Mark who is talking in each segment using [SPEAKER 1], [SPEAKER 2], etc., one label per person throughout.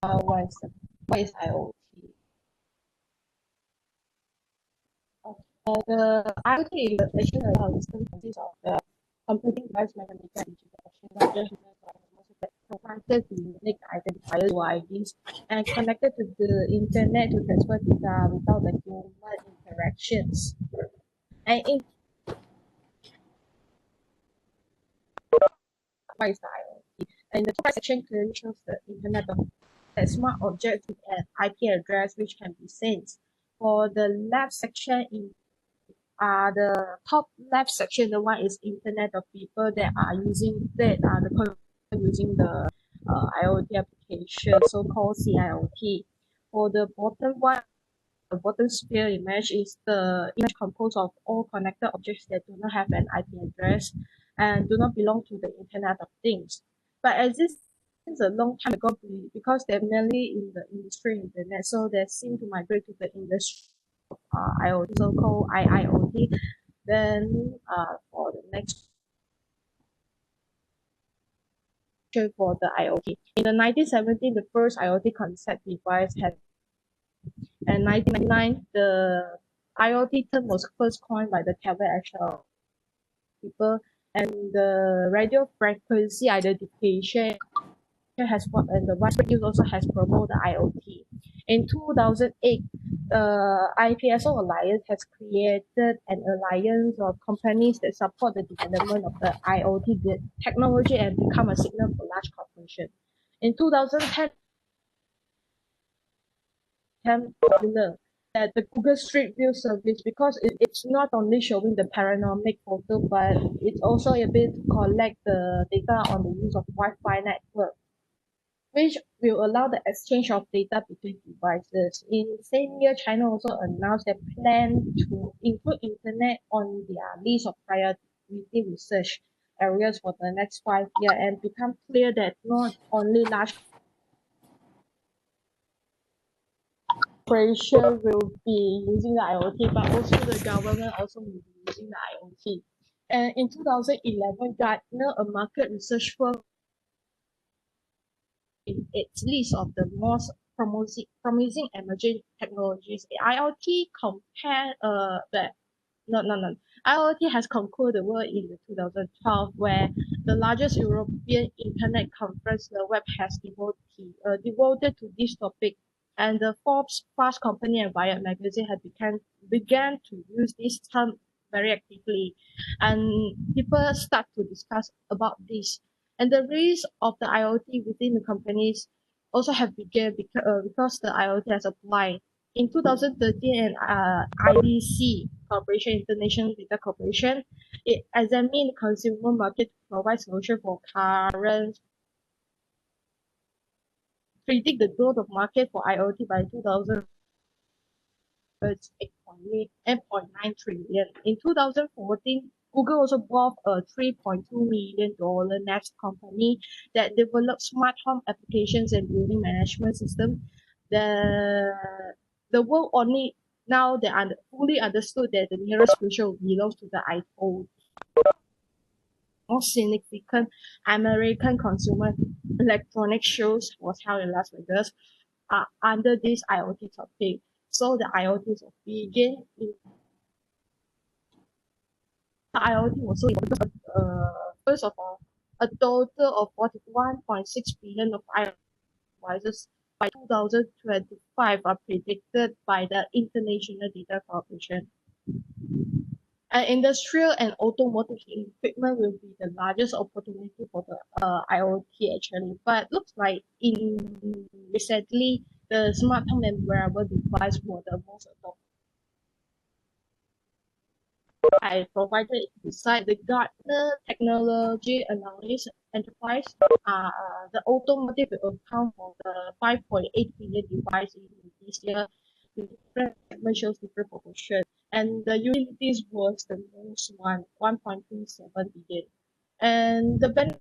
[SPEAKER 1] What is IoT? The IoT is actually a system consists of the computing device mathematical and digital action, not just provided to unique identifiers or IDs and connected to the internet to transfer data without the human interactions. And in what is the IoT? And the first section clearly shows the internet of a smart object with an IP address which can be sent. For the left section in the top left section, the one is internet of people that are using the IoT application, so-called CIoT. For the bottom one, the bottom sphere image is the image composed of all connected objects that do not have an IP address and do not belong to the Internet of Things. But as this is a long time ago because they're mainly in the industry internet, so they seem to migrate to the industry IoT, so-called IIoT. Then for the next for the IoT. In the 1970s, the first IoT concept device had, and 1999, the IoT term was first coined by the Calvin Ashell people, and the radio frequency identification has and the widespread use also has promoted IoT. In 2008, the IPSO Alliance has created an alliance of companies that support the development of the IoT technology and become a signal for large corporations. In 2010, became popular that the Google Street View service because it's not only showing the panoramic photo, but it's also able to collect the data on the use of Wi-Fi network, which will allow the exchange of data between devices. In the same year, China also announced their plan to include internet on their list of priority research areas for the next 5 years and become clear that not only large corporation will be using the IoT, but also the government also will be using the IoT. And in 2011, Gartner, a market research firm, in its list of the most promising emerging technologies, IoT compare the no. IoT has conquered the world in the 2012, where the largest European internet conference, the web, has devoted to this topic. And the Forbes Fast Company and Wired magazine had began to use this term very actively, and people start to discuss about this. And the risk of the IoT within the companies also have begun because the IoT has applied in 2013, and IDC Corporation, International Data Corporation, it examined the consumer market to provide solution for current predict the growth of market for IoT by 2000 was 8.9 trillion. In 2014, Google also bought a $3.2 million Nest company that developed smart home applications and building management system. The the world only now they fully understood that the nearest future belongs to the iPhone. Most significant American consumer electronics shows was held in Las Vegas under this IoT topic. So the IoT begin in the IoT was so important. First of all, a total of 41.6 billion of IoT devices by 2025 are predicted by the International Data Corporation. And industrial and automotive equipment will be the largest opportunity for the IoT actually. But looks like in recently the smart home and wearable device were the most adopted. I provided beside the Gartner Technology Analysis Enterprise, the automotive will account for the 5.8 billion devices in this year with different segments shows different proportion. And the utilities was the most 1.27 billion. And the benefit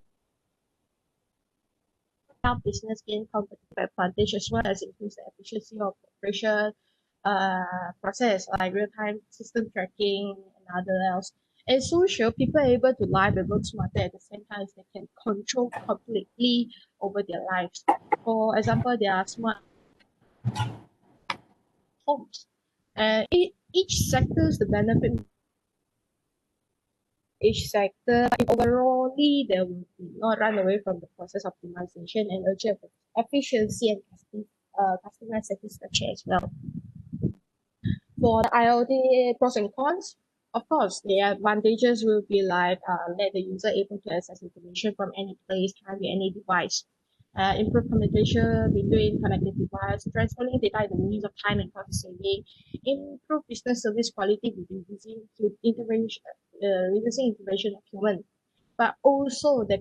[SPEAKER 1] help business gain competitive advantage as well as increase the efficiency of operation process like real-time system tracking and other else. And social, people are able to live and work smarter at the same time as they can control completely over their lives. For example, there are smart homes. And each sectors the benefit each sector. Overallly, they will not run away from the process optimization and achieve efficiency and customer satisfaction as well. For the IoT pros and cons, of course, the advantages will be like let the user able to access information from any place, time, with any device. Improve communication between connected devices, transferring data in the means of time and cost saving, improve business service quality with reducing intervention of human. But also the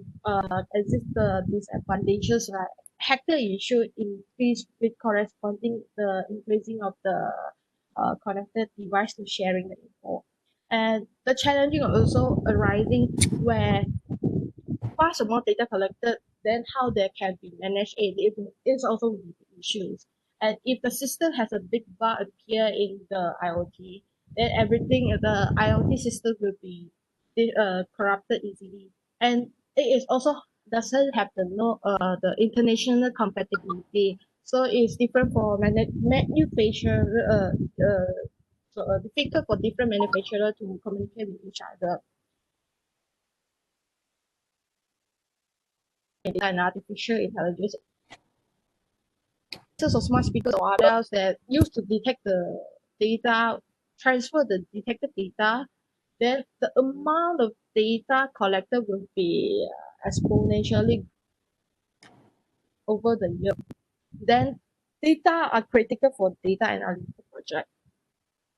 [SPEAKER 1] exist the disadvantages like hacker issue increase with corresponding the increasing of the connected device to sharing the info. And the challenging also arising where vast amount of data collected, then how they can be managed it is also the issues. And if the system has a big bug appear in the IoT, then everything the IoT system will be corrupted easily. And it is also doesn't have the international compatibility. So it's different for manufacturer difficult for different manufacturer to communicate with each other. And artificial intelligence of smart speakers or others that used to detect the data, transfer the detected data, then the amount of data collected will be exponentially over the year. Then data are critical for data analytical project.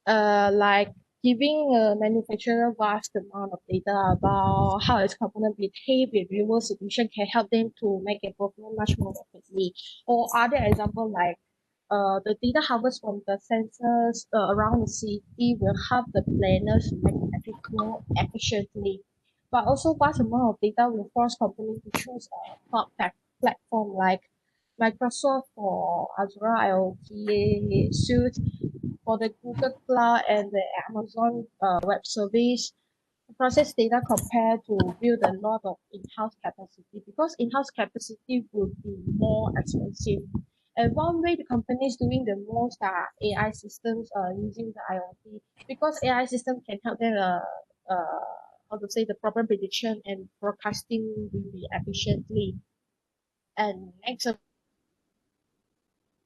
[SPEAKER 1] Like giving a manufacturer vast amount of data about how its component behave in real world situation can help them to make improvement much more rapidly. Or other example like the data harvest from the sensors around the city will help the planners to make traffic more efficiently. But also vast amount of data will force companies to choose a cloud platform like Microsoft for Azure IoT suite, for the Google Cloud and the Amazon Web Service process data compared to build a lot of in-house capacity because in-house capacity would be more expensive. And one way the company is doing the most are AI systems using the IoT because AI system can help them how to say the problem prediction and forecasting will be efficiently. And next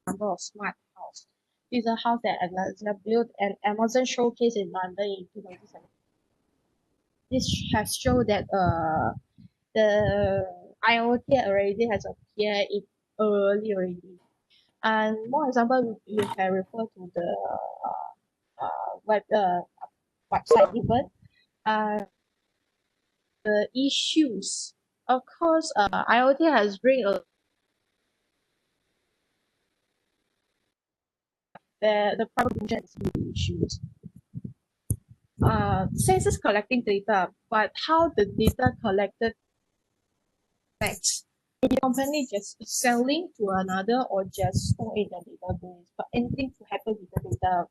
[SPEAKER 1] example of smart house. This is a house that Alexandra built and Amazon showcase in London in 2017. This has shown that the IoT already has appeared in early already. And more example, you can refer to the website even. Uh, the issues. Of course, IoT has bring the problem issues. Sensors collecting data, but how the data collected next. The company just selling to another or just store in the database, but anything to happen with the data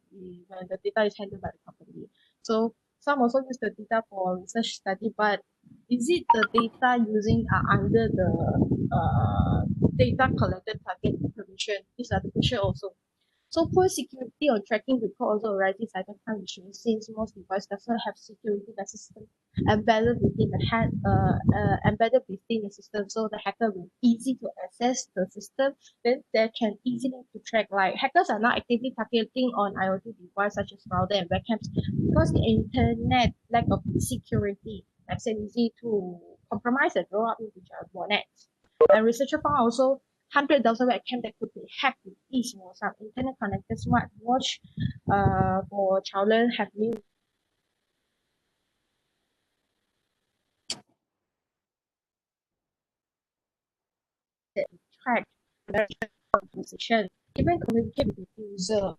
[SPEAKER 1] when the data is handled by the company. So some also use the data for research study, but is it the data using under the data collected target information is artificial also. So poor security or tracking report also arises cybercrime issues since most devices does not have security system embedded within the system, so the hacker will easy to access the system. Then they can easily to track. Like hackers are not actively targeting on IoT devices such as router and webcams because the internet lack of security makes it easy to compromise and blow up individual botnets. And researcher found also 100,000 webcam that could be hacked with ease or some internet connected smartwatch for children have been tracked conversation, even communicate with the user.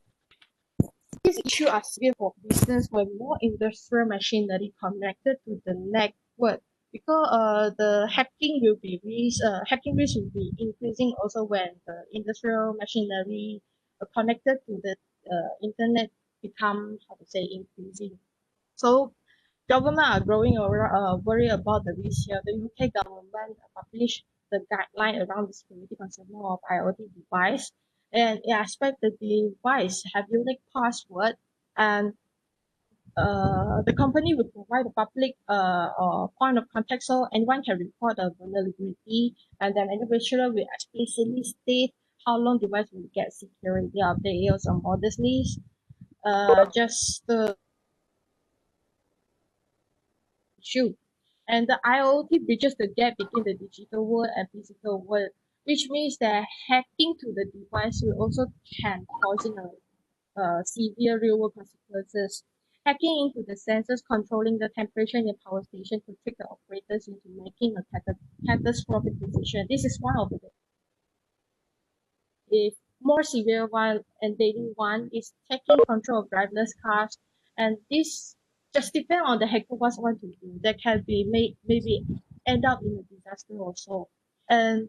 [SPEAKER 1] These issues are severe for business when more industrial machinery connected to the network because the hacking risk will be increasing also when the industrial machinery connected to the internet become how to say increasing. So government are growing worried about the risk here. The UK government published the guideline around the security concern of IoT device, and it expects the device have unique password, and the company will provide the public point of contact so anyone can report a vulnerability, and then individual will explicitly state how long device will get security updates or modestly. Just the issue. And the IoT bridges the gap between the digital world and physical world, which means that hacking to the device will also can causing a severe real-world consequences. Hacking into the sensors controlling the temperature in the power station to trick the operators into making a catastrophic decision. This is one of the if more severe one and daily one is taking control of driverless cars, and this just depend on the hacker what want to do. That can be made maybe end up in a disaster also. And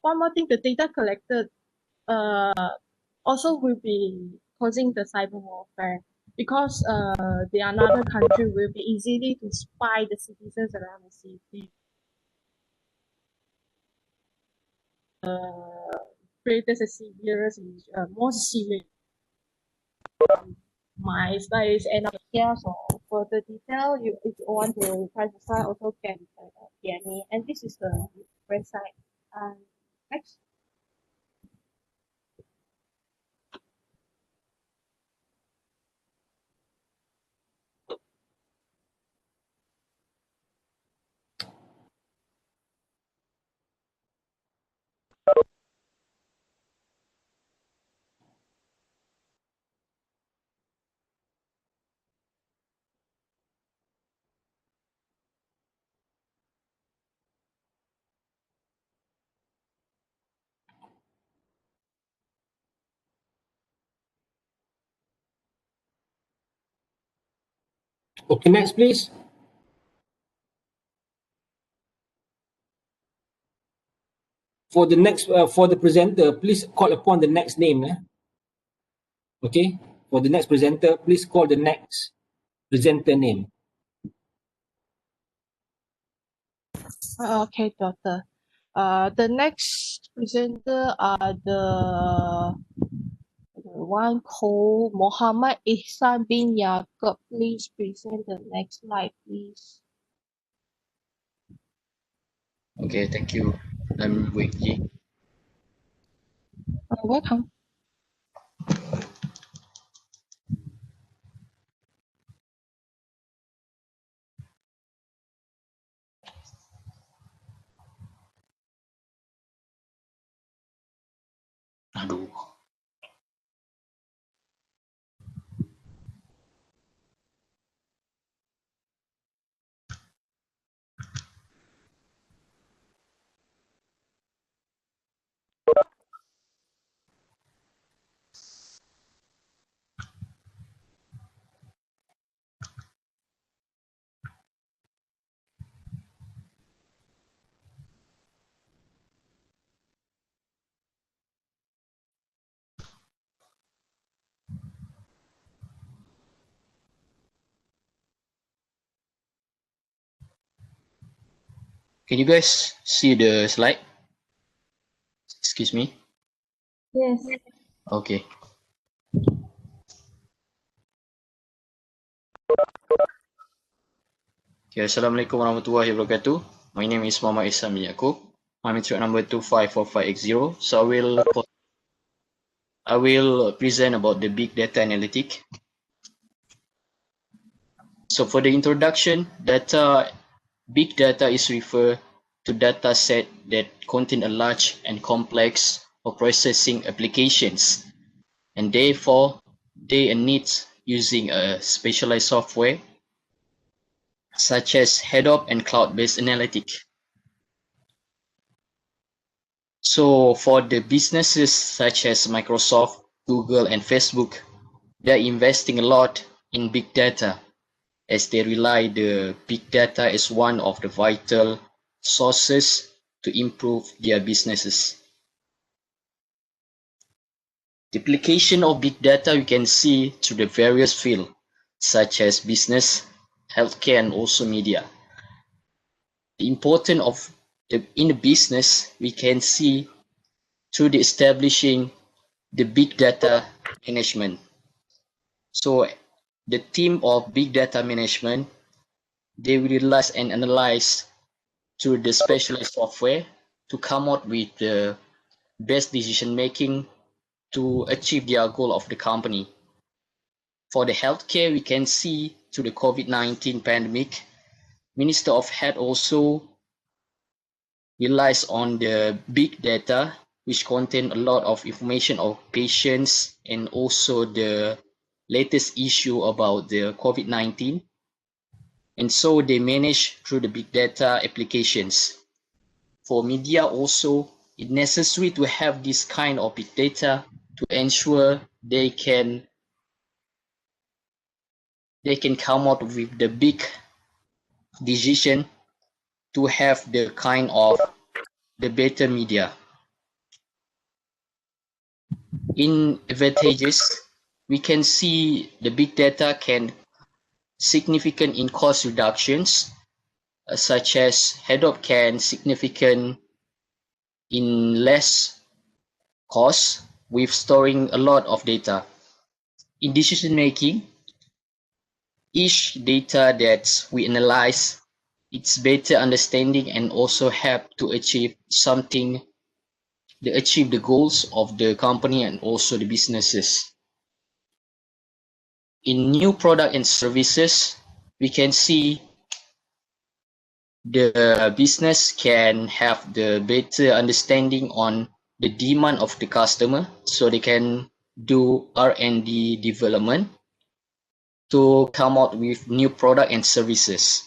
[SPEAKER 1] one more thing, the data collected also will be causing the cyber warfare because the another country will be easily to spy the citizens around the city. Creates a severe, more severe my slides end up here. So for the detail, you if you want to request the slide, also can hear me. And this is the website. Next.
[SPEAKER 2] Okay, next please. For the next, for the presenter, please call upon the next name. Okay, for the next presenter, please call the next presenter name.
[SPEAKER 1] Okay, doctor. The next presenter are the one called Mohammed Ihsan bin Yaqub. Please present the next slide, please.
[SPEAKER 3] Okay, thank you. I'm Wei Yi.
[SPEAKER 1] Welcome.
[SPEAKER 3] Aduh. Can you guys see the slide? Excuse me.
[SPEAKER 1] Yes.
[SPEAKER 3] Okay. Okay, Assalamualaikum warahmatullahi wabarakatuh. My name is Muhammad Ihsan bin Yaqub. My metric number 254580. So I will present about the big data analytic. So for the introduction, big data is referred to data set that contain a large and complex or processing applications, and therefore they need using a specialized software such as Hadoop and cloud-based analytic. So for the businesses such as Microsoft, Google, and Facebook, they're investing a lot in big data as they rely the big data as one of the vital sources to improve their businesses. The application of big data we can see through the various fields such as business, healthcare, and also media. The importance of in the business we can see through the establishing the big data management. So the team of big data management, they will realize and analyze through the specialized software to come out with the best decision making to achieve their goal of the company. For the healthcare, we can see through the COVID-19 pandemic, Minister of Health also relies on the big data, which contain a lot of information of patients and also the latest issue about the COVID-19. And so they manage through the big data applications. For media also, it's necessary to have this kind of big data to ensure they can come out with the big decision to have the kind of the better media. In advantages, we can see the big data can significant in cost reductions, such as head-up can significant in less cost with storing a lot of data. In decision making, each data that we analyze, it's better understanding and also help to achieve something, to achieve the goals of the company and also the businesses. In new product and services, we can see the business can have the better understanding on the demand of the customer, so they can do R&D development to come out with new product and services.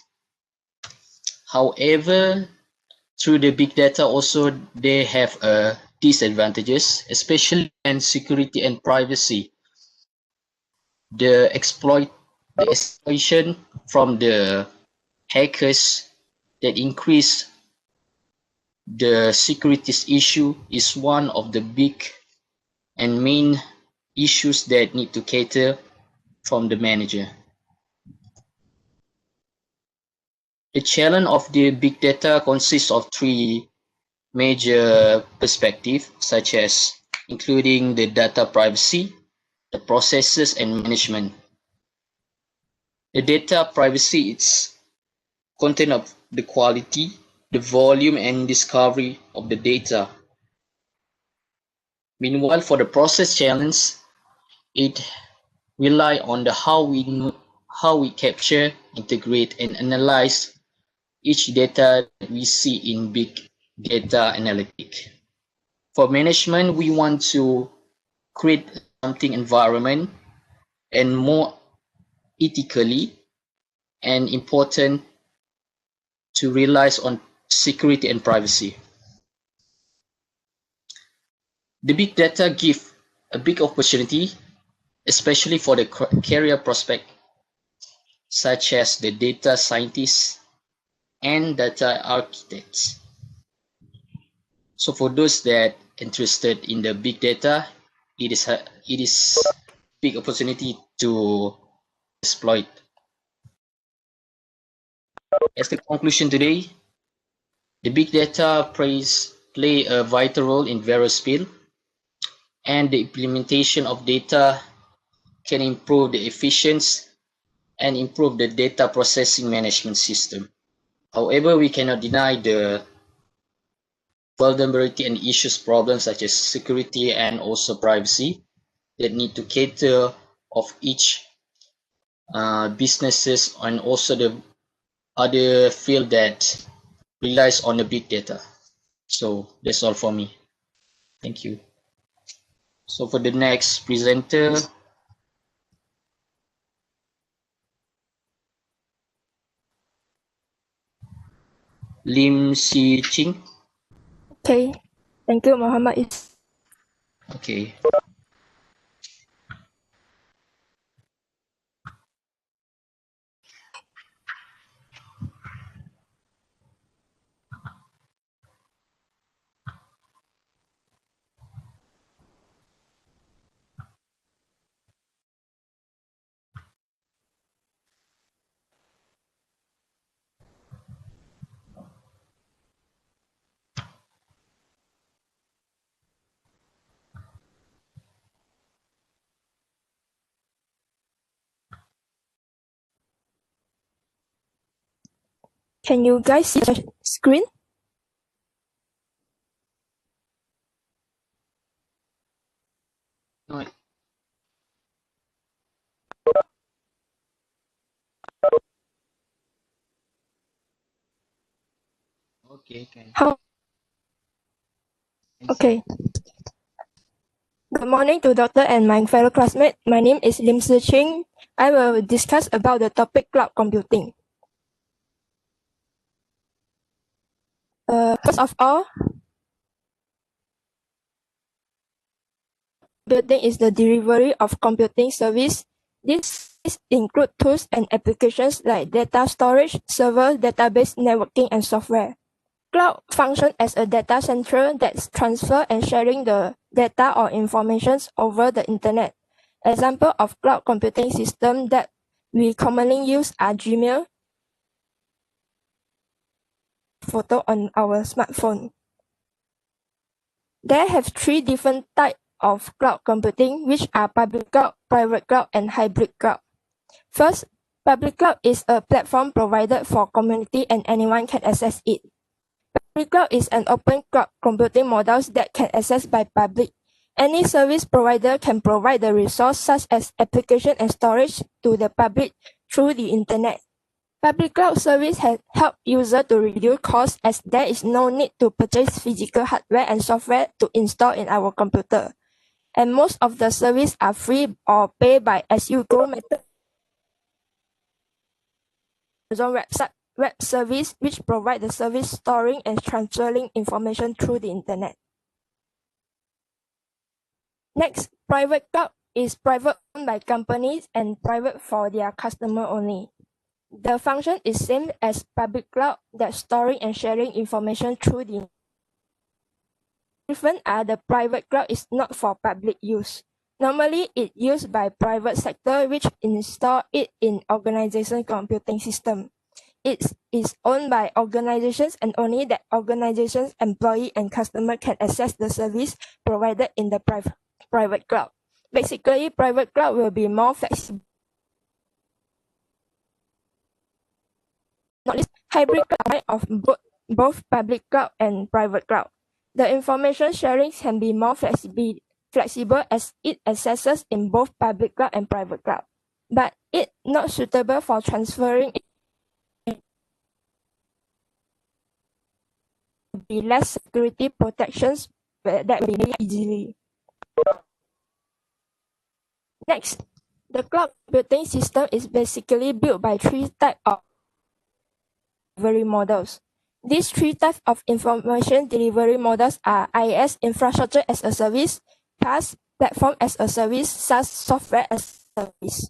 [SPEAKER 3] However, through the big data also they have disadvantages, especially in security and privacy. The exploitation from the hackers that increase the securities issue is one of the big and main issues that need to cater from the manager. The challenge of the big data consists of three major perspectives, such as including the data privacy, the processes, and management. The data privacy is content of the quality, the volume, and discovery of the data. Meanwhile, for the process challenge, it rely on the how we capture, integrate, and analyze each data that we see in big data analytics. For management, we want to create something environment and more ethically and important to realize on security and privacy. The big data give a big opportunity, especially for the career prospect, such as the data scientists and data architects. So for those that interested in the big data, it is big opportunity to exploit. As the conclusion today, the big data play a vital role in various fields, and the implementation of data can improve the efficiency and improve the data processing management system. However, we cannot deny the vulnerability and issues problems such as security and also privacy that need to cater of each businesses and also the other field that relies on the big data. So that's all for me. Thank you. So for the next presenter, Lim Si Ching.
[SPEAKER 4] Okay, thank you, Muhammad.
[SPEAKER 3] Okay.
[SPEAKER 4] Can you guys see the screen?
[SPEAKER 3] No. Okay, can.
[SPEAKER 4] How? Okay. Good morning to Doctor and my fellow classmates. My name is Lim Si Ching. I will discuss about the topic cloud computing. First of all, computing is the delivery of computing service. This include tools and applications like data storage, server, database, networking, and software. Cloud functions as a data center that transfers and sharing the data or information over the internet. Example of cloud computing system that we commonly use are Gmail, photo on our smartphone. There have three different types of cloud computing, which are public cloud, private cloud, and hybrid cloud. First, public cloud is a platform provided for community and anyone can access it. Public cloud is an open cloud computing model that can access by public. Any service provider can provide the resource such as application and storage to the public through the internet. Public cloud service has helped users to reduce costs as there is no need to purchase physical hardware and software to install in our computer. And most of the services are free or pay by as-you-go method. Amazon web service which provide the service storing and transferring information through the internet. Next, private cloud is private owned by companies and private for their customer only. The function is same as public cloud that storing and sharing information through the different are the private cloud is not for public use. Normally, it used by private sector which install it in organization computing system. It is owned by organizations and only that organizations, employee, and customer can access the service provided in the private cloud. Basically, private cloud will be more flexible. Not least, hybrid cloud of both public cloud and private cloud. The information sharing can be more flexible as it accesses in both public cloud and private cloud, but it not suitable for transferring. Be less security protections that will be easily. Next, the cloud computing system is basically built by three types of delivery models. These three types of information delivery models are IaaS, infrastructure as a service, PaaS, platform as a service, SaaS, software as a service.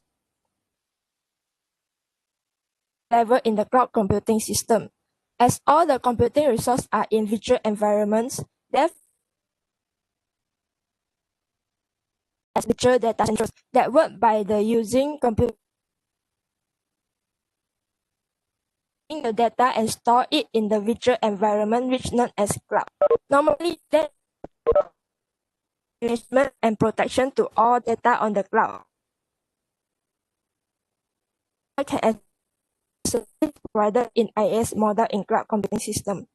[SPEAKER 4] Level in the cloud computing system. As all the computing resources are in virtual environments, therefore, as virtual data centers that work by the using computing the data and store it in the virtual environment which known as cloud. Normally, there management and protection to all data on the cloud. Can provided in IaaS model in cloud computing system.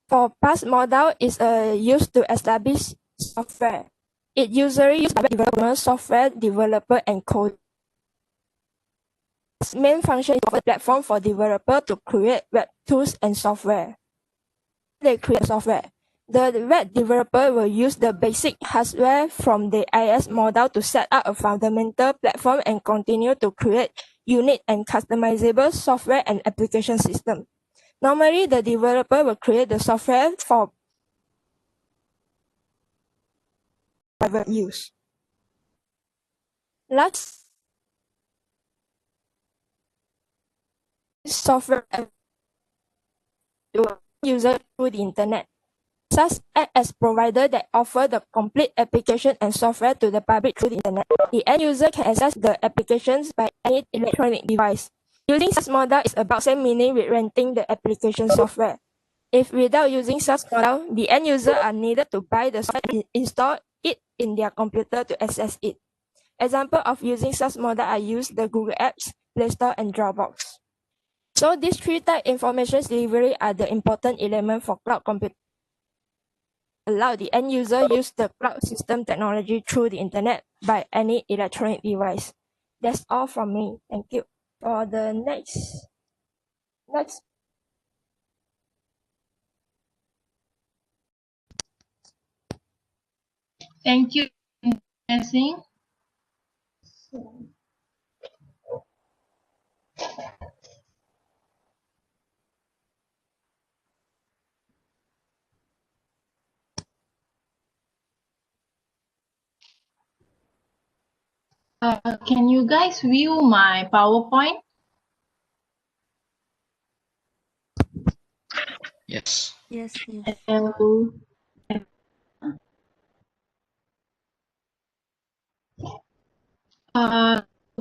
[SPEAKER 4] For PaaS model is used to establish software. It usually used by developer, software developer, and code. Its main function is a platform for developer to create web tools and software. They create software. The web developer will use the basic hardware from the IaaS model to set up a fundamental platform and continue to create unique and customizable software and application system. Normally, the developer will create the software for private use. Last, software to user through the internet. SaaS act as provider that offer the complete application and software to the public through the internet. The end user can access the applications by any electronic device. Using SaaS model is about same meaning with renting the application software. If without using SaaS model, the end user are needed to buy the software and install it in their computer to access it. Example of using SaaS model are use the Google Apps, Play Store, and Dropbox. So these three type information delivery are the important element for cloud computing. Allow the end user use the cloud system technology through the internet by any electronic device. That's all from me. Thank you. For the next.
[SPEAKER 1] Thank you, Singh. Can you guys view my PowerPoint?
[SPEAKER 3] Yes.
[SPEAKER 5] Yes, yes.
[SPEAKER 1] Hello.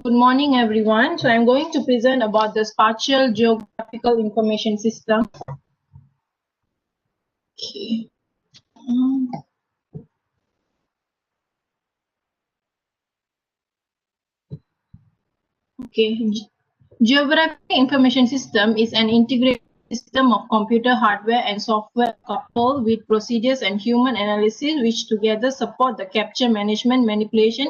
[SPEAKER 1] Good morning, everyone. So I'm going to present about the Spatial Geographical Information System. Okay. Okay. Geographic Information System is an integrated system of computer hardware and software coupled with procedures and human analysis, which together support the capture, management, manipulation,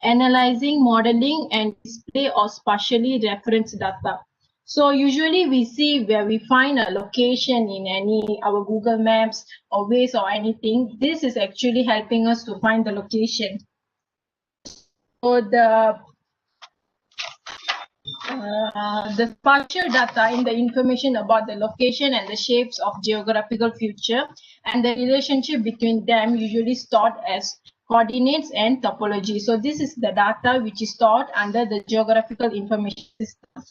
[SPEAKER 1] analyzing, modeling, and display of spatially referenced data. So usually we see where we find a location in our Google Maps or Waze or anything. This is actually helping us to find the location. So the spatial data in the information about the location and the shapes of geographical feature and the relationship between them usually stored as coordinates and topology. So this is the data which is stored under the geographical information system.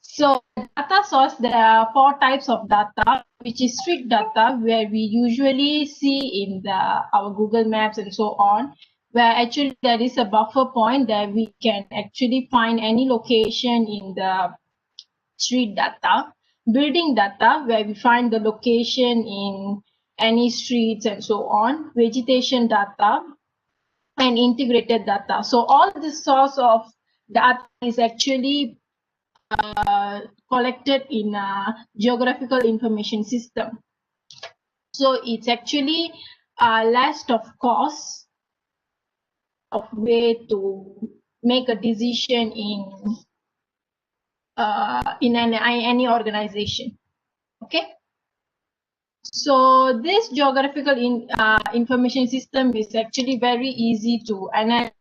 [SPEAKER 1] So data source, there are 4 types of data, which is street data, where we usually see in our Google Maps and so on, where actually there is a buffer point that we can actually find any location in the street data. Building data, where we find the location in any streets and so on. Vegetation data, and integrated data. So all this source of data is actually collected in a geographical information system. So it's actually less of cost of way to make a decision in any organization. Okay. So this geographical information system is actually very easy to analyze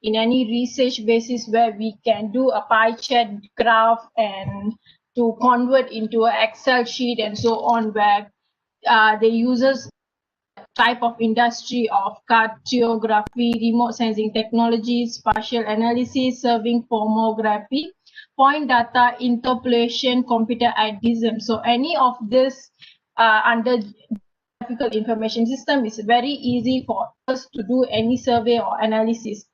[SPEAKER 1] in any research basis, where we can do a pie chart graph and to convert into an Excel sheet and so on, where the users type of industry of cartography, remote sensing technologies, spatial analysis, serving formography, point data interpolation, computer aidism. So any of this under geographical information system is very easy for us to do any survey or analysis.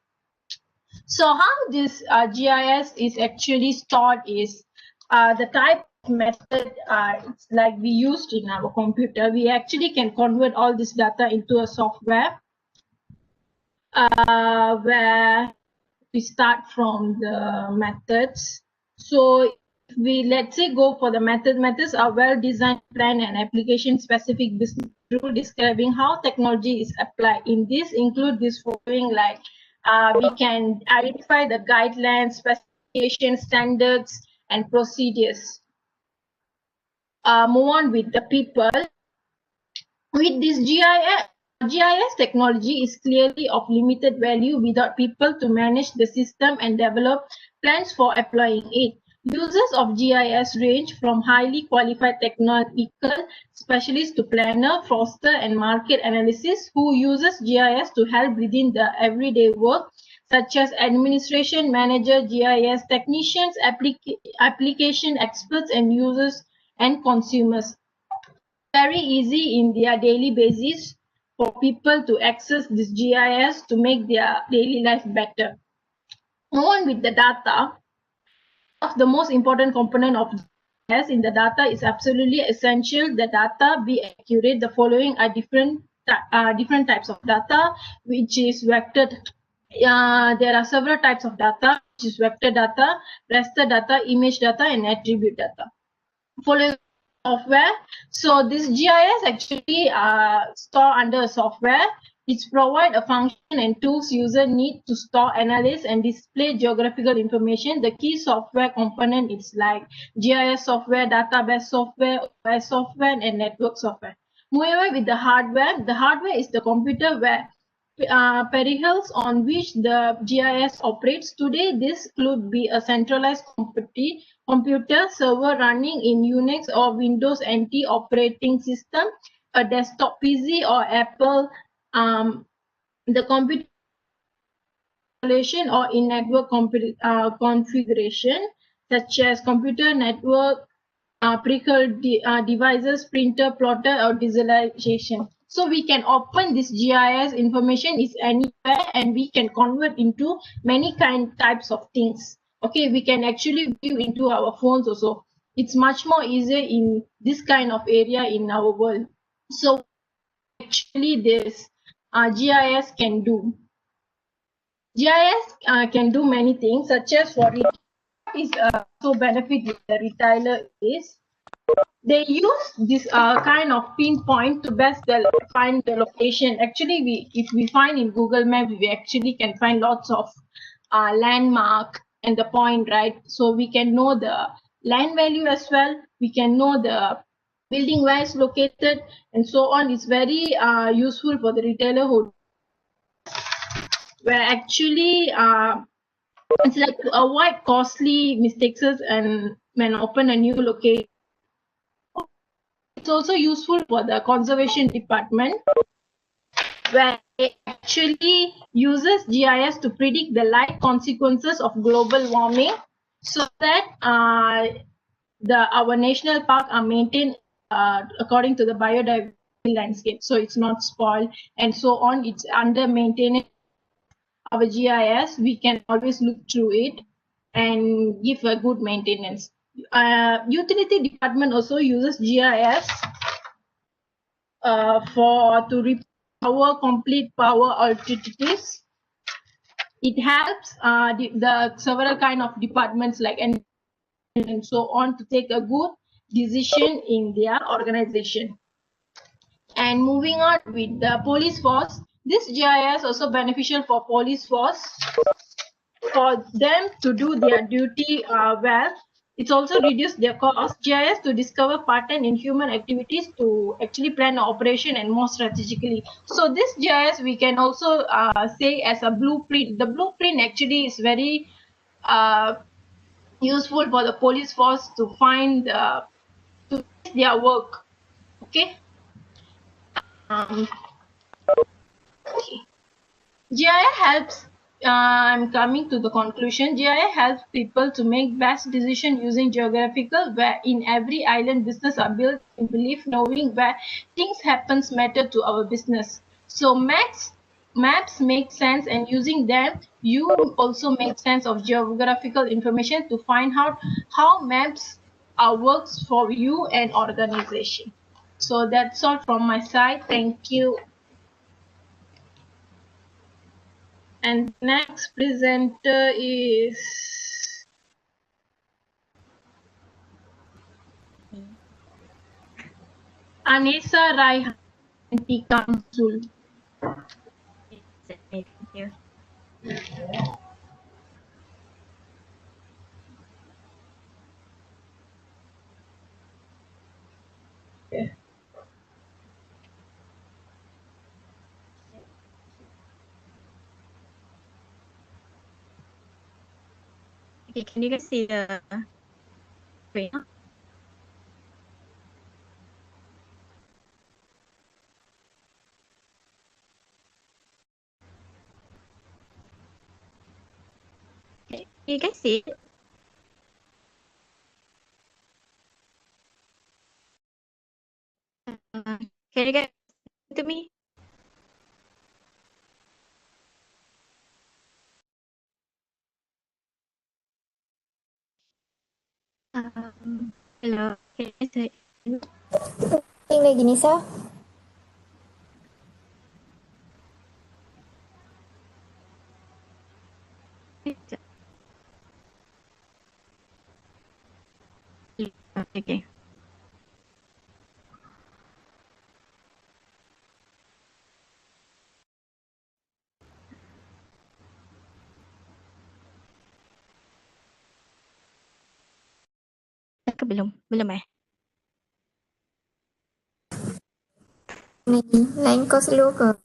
[SPEAKER 1] So how this GIS is actually stored is the type of method it's like we used in our computer. We actually can convert all this data into a software where we start from the methods. So let's say go for the methods are well designed, planned, and application specific business rule describing how technology is applied. In this include this following, like we can identify the guidelines, specifications, standards, and procedures. Move on with the people. With this GIS technology is clearly of limited value without people to manage the system and develop plans for applying it. Users of GIS range from highly qualified technical specialists to planner, foster, and market analysis who uses GIS to help within the everyday work, such as administration manager, GIS technicians, application experts, and users and consumers. Very easy in their daily basis for people to access this GIS to make their daily life better. Move on with the data. Of the most important component of as in the data is absolutely essential. The data be accurate. The following are different types of data, which is vectored. There are several types of data, which is vector data, raster data, image data, and attribute data. Following software. So this GIS actually store under a software. It's provide a function and tools user need to store, analyze, and display geographical information. The key software component is like GIS software, database software, OS software, and network software. Moving with the hardware is the computer where peripherals on which the GIS operates. Today, this could be a centralized computer server running in Unix or Windows NT operating system, a desktop PC or Apple, the computer installation or in-network configuration, such as computer network, peripheral devices, printer, plotter, or visualization. So we can open this GIS information is anywhere, and we can convert into many types of things. Okay, we can actually view into our phones also. It's much more easier in this kind of area in our world. So actually this GIS can do. GIS can do many things, such as for is so benefit with the retailer is they use this kind of pinpoint to best find the location. Actually, if we find in Google Maps, we actually can find lots of landmark and the point, right? So we can know the land value as well. We can know the building where it's located and so on. It's very useful for the retailer who where actually it's like to avoid costly mistakes and when open a new location. It's also useful for the conservation department where it actually uses GIS to predict the life consequences of global warming so that our national park are maintained according to the biodiversity landscape, so it's not spoiled and so on. It's under maintenance. Our GIS, we can always look through it and give a good maintenance. Utility department also uses GIS to power complete power alternatives. It helps the several kind of departments like and so on to take a good decision in their organization. And moving on with the police force, this GIS also beneficial for police force for them to do their duty well. It's also reduced their cost. GIS to discover pattern in human activities to actually plan operation and more strategically. So this GIS we can also say as a blueprint. The blueprint actually is very useful for the police force to find to their work. Okay. Okay. GIS helps. I'm coming to the conclusion. GIS helps people to make best decision using geographical, where in every island business are built in belief, knowing where things happens matter to our business. So maps make sense, and using them, you also make sense of geographical information to find out how maps works for you and organization. So that's all from my side. Thank you. And next presenter is Anessa Raihanti Kamsul.
[SPEAKER 5] Thank you.
[SPEAKER 1] Okay.
[SPEAKER 5] Okay, can you guys see the screen? Okay, you guys see it? Can you guys listen to me? Hello, can you say?
[SPEAKER 6] Ting lagi Nisa.
[SPEAKER 5] Okay. Dah ke belum? Belum eh?
[SPEAKER 6] Ni line kau slow ke?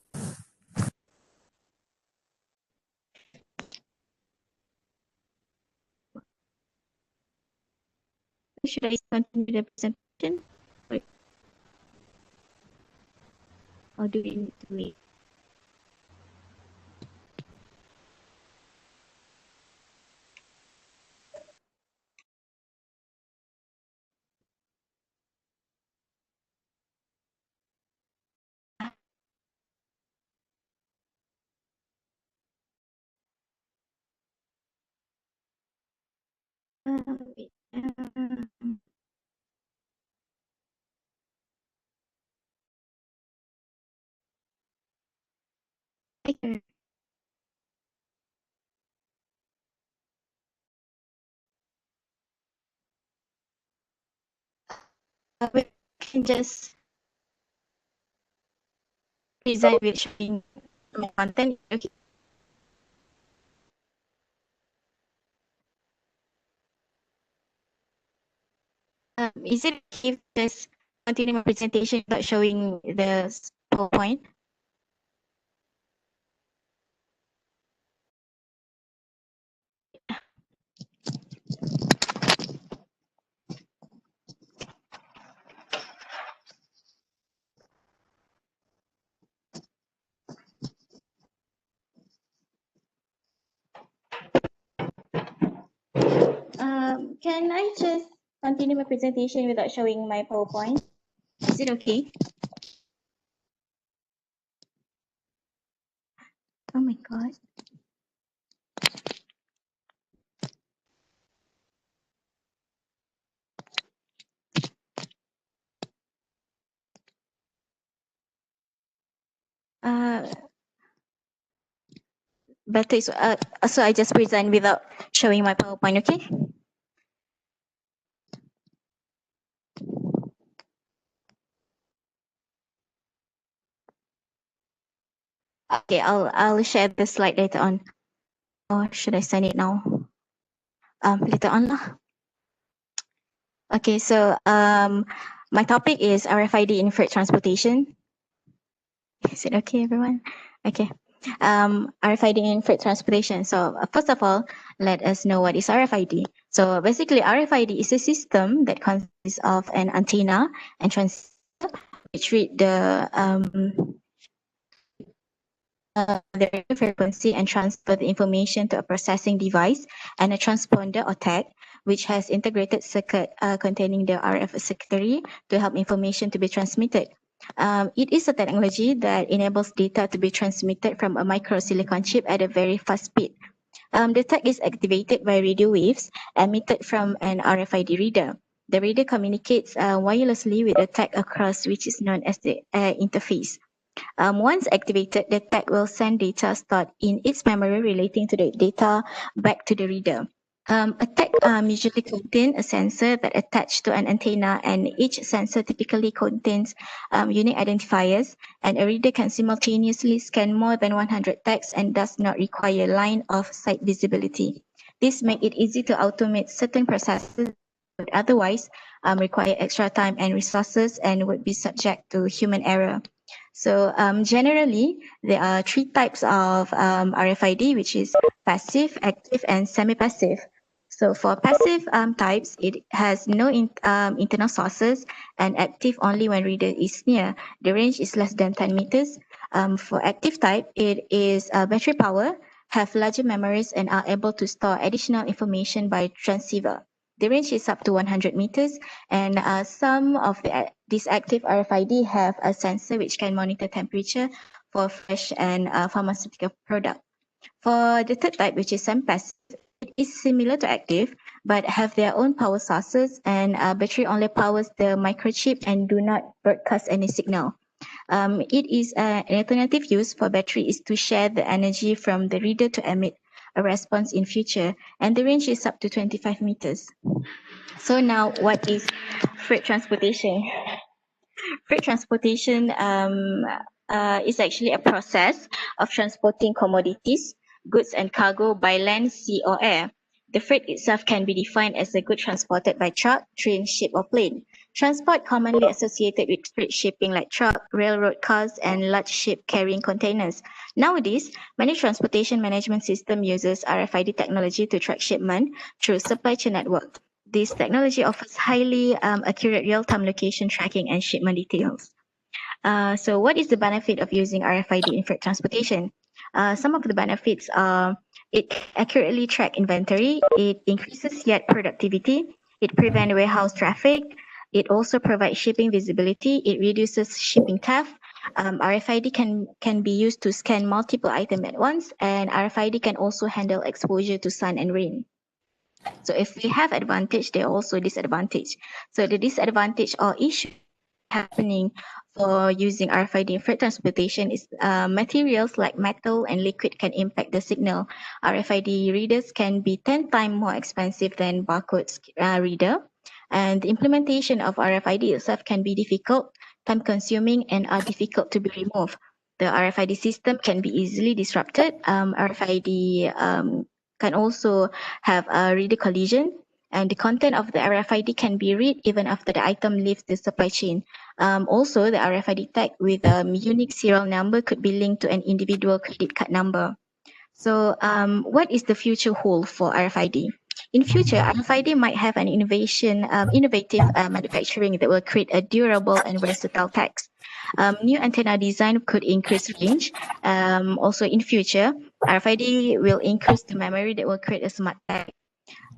[SPEAKER 5] Should I continue the presentation? Or do we need to wait? Wait. Okay. We can just present with showing my content. Okay. Is it okay if just continue my presentation without showing the PowerPoint? Can I just continue my presentation without showing my PowerPoint? Is it okay? Oh my God. Better is, so I just present without showing my PowerPoint, okay? Okay, I'll share the slide later on. Or should I send it now? Later on lah. Okay, so my topic is RFID in freight transportation. Is it okay, everyone? Okay. RFID in freight transportation. So first of all, let us know what is RFID. So basically, RFID is a system that consists of an antenna and transceiver, which read the radio frequency and transfer the information to a processing device, and a transponder or tag, which has integrated circuit containing the RF circuitry to help information to be transmitted. It is a technology that enables data to be transmitted from a microsilicon chip at a very fast speed. The tag is activated by radio waves emitted from an RFID reader. The reader communicates wirelessly with the tag across, which is known as the interface. Once activated, the tag will send data stored in its memory relating to the data back to the reader. A tag usually contains a sensor that attached to an antenna, and each sensor typically contains unique identifiers, and a reader can simultaneously scan more than 100 tags and does not require line of sight visibility. This makes it easy to automate certain processes that would otherwise require extra time and resources and would be subject to human error. So generally, there are three types of RFID, which is passive, active, and semi-passive. So for passive types, it has no internal sources, and active only when reader is near. The range is less than 10 meters. For active type, it is battery power, have larger memories, and are able to store additional information by transceiver. The range is up to 100 meters, and some of these active RFID have a sensor which can monitor temperature for fresh and pharmaceutical product. For the third type, which is semi-passive, it is similar to active, but have their own power sources, and battery only powers the microchip and do not broadcast any signal. It is an alternative use for battery is to share the energy from the reader to emit a response in future, and the range is up to 25 meters. So now, what is freight transportation? Freight transportation is actually a process of transporting commodities, goods and cargo by land, sea or air. The freight itself can be defined as a good transported by truck, train, ship or plane. Transport commonly associated with freight shipping like truck, railroad cars and large ship carrying containers. Nowadays, many transportation management system uses RFID technology to track shipment through supply chain network. This technology offers highly accurate real-time location tracking and shipment details. So what is the benefit of using RFID in freight transportation? Some of the benefits are it accurately track inventory, it increases yard productivity, it prevents warehouse traffic, it also provides shipping visibility, it reduces shipping theft. RFID can be used to scan multiple items at once, and RFID can also handle exposure to sun and rain. So if we have advantage, there are also disadvantage. So the disadvantage or issue happening for using RFID in freight transportation is materials like metal and liquid can impact the signal. RFID readers can be 10 times more expensive than barcode reader. And the implementation of RFID itself can be difficult, time consuming and are difficult to be removed. The RFID system can be easily disrupted. RFID can also have a reader collision, and the content of the RFID can be read even after the item leaves the supply chain. Also, the RFID tag with a unique serial number could be linked to an individual credit card number. So what is the future hold for RFID? In future, RFID might have an innovative manufacturing that will create a durable and versatile tags. New antenna design could increase range. Also in future, RFID will increase the memory that will create a smart tag.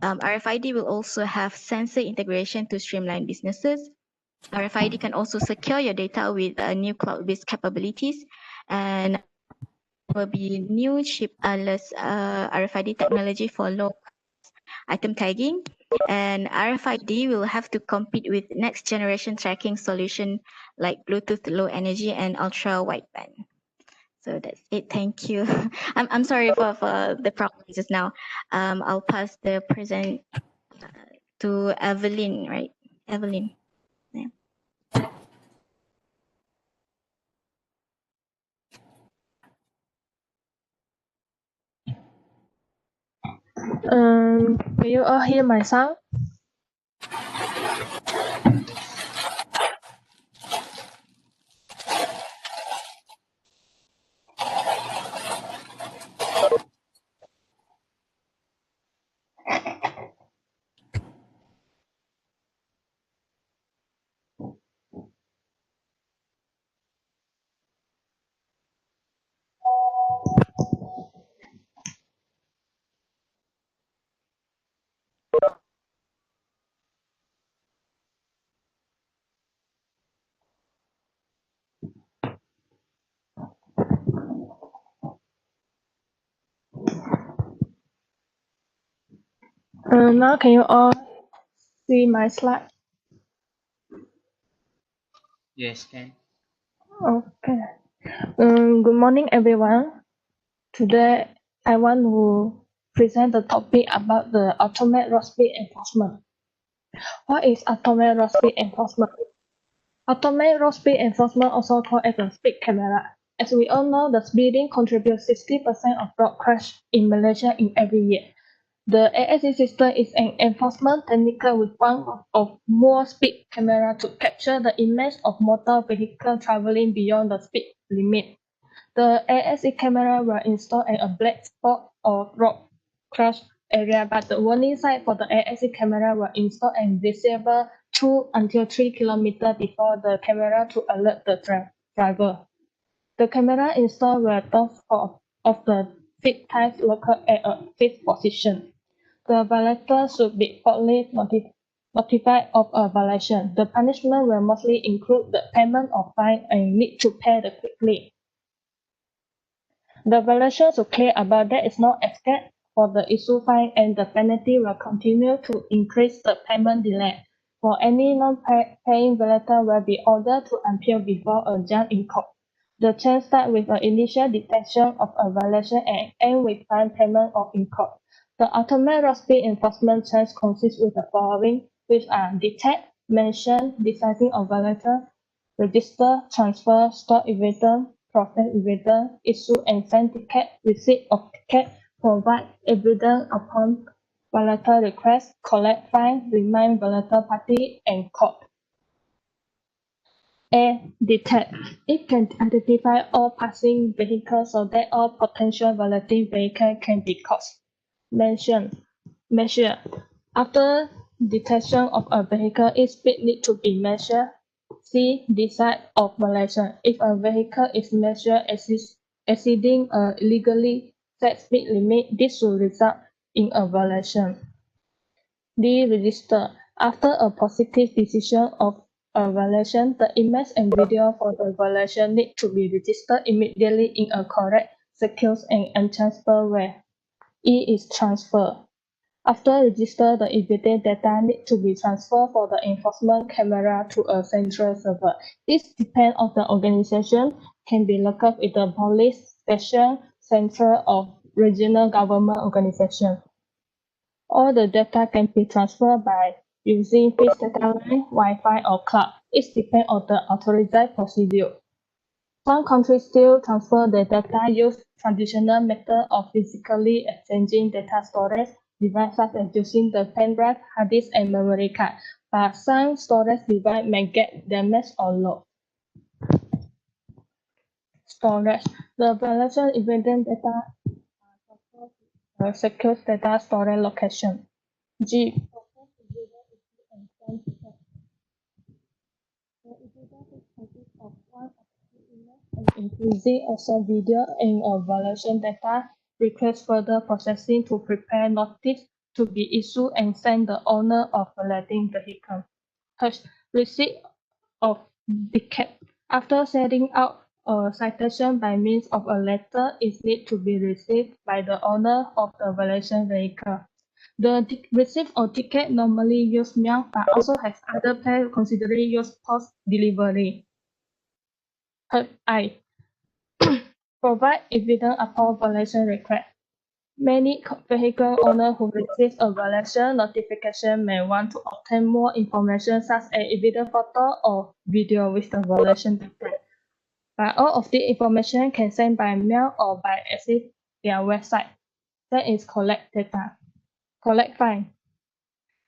[SPEAKER 5] RFID will also have sensor integration to streamline businesses. RFID can also secure your data with new cloud-based capabilities, and will be new chipless RFID technology for low item tagging, and RFID will have to compete with next generation tracking solution like Bluetooth Low Energy and ultra wideband. So that's it. Thank you. I'm sorry for the problem just now. I'll pass the present to Evelyn, right? Evelyn. Yeah.
[SPEAKER 1] Can you all hear my sound? Now can you all see my slide?
[SPEAKER 3] Yes, can.
[SPEAKER 1] Okay. Good morning, everyone. Today, I want to present the topic about the automated road speed enforcement. What is automated road speed enforcement? Automated road speed enforcement, also called as a speed camera. As we all know, the speeding contributes 60% of road crash in Malaysia in every year. The ASC system is an enforcement technique with one or more speed camera to capture the image of motor vehicle traveling beyond the speed limit. The ASC camera were installed at a black spot or road crash area, but the warning sign for the ASC camera were installed and visible 2 until 3 kilometers before the camera to alert the driver. The camera installed were those of the fixed type located at a fixed position. The violator should be promptly notified of a violation. The punishment will mostly include the payment of fine and need to pay the quickly. The violation should clear about that is not escape for the issue fine, and the penalty will continue to increase the payment delay. For any non-paying violator will be ordered to appear before a judge in court. The chain starts with an initial detection of a violation and ends with fine payment or in court. The ultimate road speed enforcement chain consists with the following, which are detect, mention, deciding of violator, register, transfer, store evidence, process evidence, issue and send ticket, receipt of ticket, provide evidence upon violator request, collect fine, remind violator party, and court. A. Detect. It can identify all passing vehicles so that all potential violating vehicles can be caught. Measure. After detection of a vehicle, its speed needs to be measured. C. Decide of violation. If a vehicle is measured exceeding a legally set speed limit, this will result in a violation. D. Register. After a positive decision of a violation, the image and video for the violation need to be registered immediately in a correct, secure, and untransferred way. E is transfer. After register, the evidence data need to be transferred for the enforcement camera to a central server. This depends on the organization, can be located with the police station, central, or regional government organization. All the data can be transferred by using fixed data line, Wi-Fi, or cloud. It depends on the authorized procedure. Some countries still transfer the data use traditional method of physically exchanging data storage devices such as using the pen drive, hard disk, and memory card. But some storage device may get damaged or lost. Storage. The violation evidence data are secure data storage location. G. Including also video and or violation data, request further processing to prepare notice to be issued and send the owner of violating vehicle. H. Receipt of ticket. After sending out a citation by means of a letter, it needs to be received by the owner of the violation vehicle. The receipt of ticket normally use mail, but also has other plans considering use post delivery. I. Provide evidence upon violation request. Many vehicle owners who receive a violation notification may want to obtain more information such as evidence photo or video with the violation data. But all of the information can send by mail or by access their website. That is collect data. Collect fine.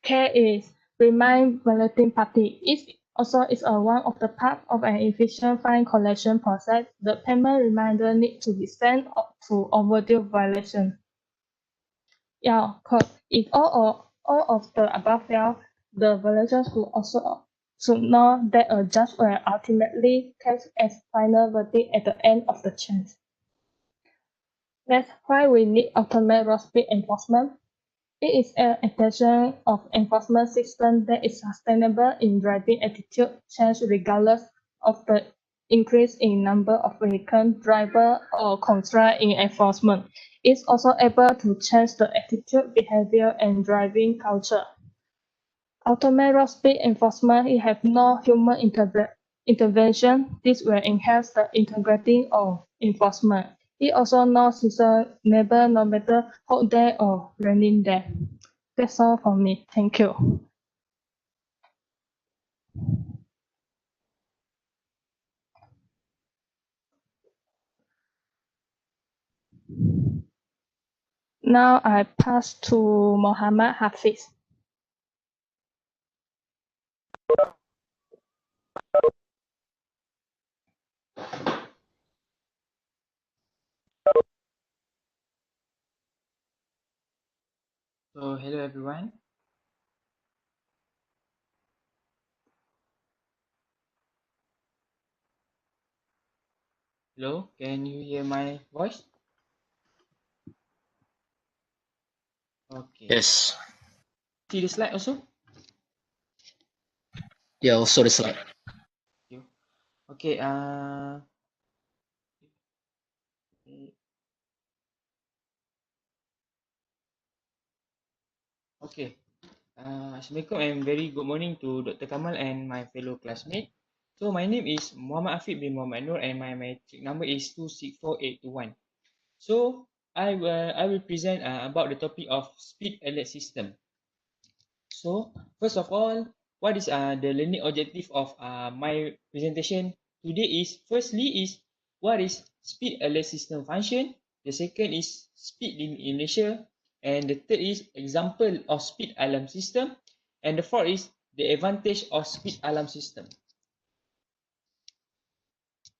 [SPEAKER 1] K is remind violating party. It also is one of the parts of an efficient fine collection process. The payment reminder needs to be sent to overdue violation. Yeah, cause if all of the above fail, the violations should know that a judge will ultimately take as final verdict at the end of the chain. That's why we need automated road speed enforcement. It is an extension of enforcement system that is sustainable in driving attitude change regardless of the increase in number of vehicle driver or constraint in enforcement. It's also able to change the attitude, behavior, and driving culture. Automated road speed enforcement it have no human intervention. This will enhance the integrity of enforcement. It also not sustainable no matter hot day or raining day. That's all from me. Thank you. Now I pass to Mohammad Hafiz.
[SPEAKER 7] So hello everyone. Hello, can you hear my voice? Okay.
[SPEAKER 3] Yes.
[SPEAKER 7] See the slide also?
[SPEAKER 3] Yeah, also the slide.
[SPEAKER 7] Okay, Okay. Assalamualaikum and very good morning to Dr. Kamal and my fellow classmates. So my name is Muhammad Afiq bin Muhammad Nur and my matric number is 264821. So I will present about the topic of speed alert system. So first of all, what is the learning objective of my presentation today is firstly is what is speed alert system function. The second is speed limit in Malaysia, and the third is example of speed alarm system, and the fourth is the advantage of speed alarm system.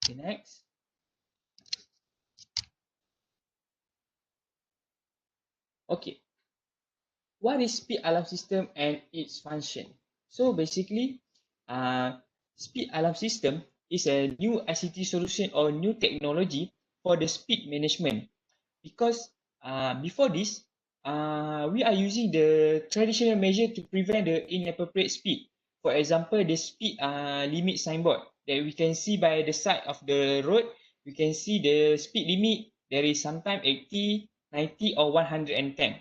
[SPEAKER 7] Okay, next. Okay, what is speed alarm system and its function? So basically, speed alarm system is a new ICT solution or new technology for the speed management. Because before this, we are using the traditional measure to prevent the inappropriate speed. For example, the speed limit signboard that we can see by the side of the road. We can see the speed limit. There is sometimes 80, 90 or 110.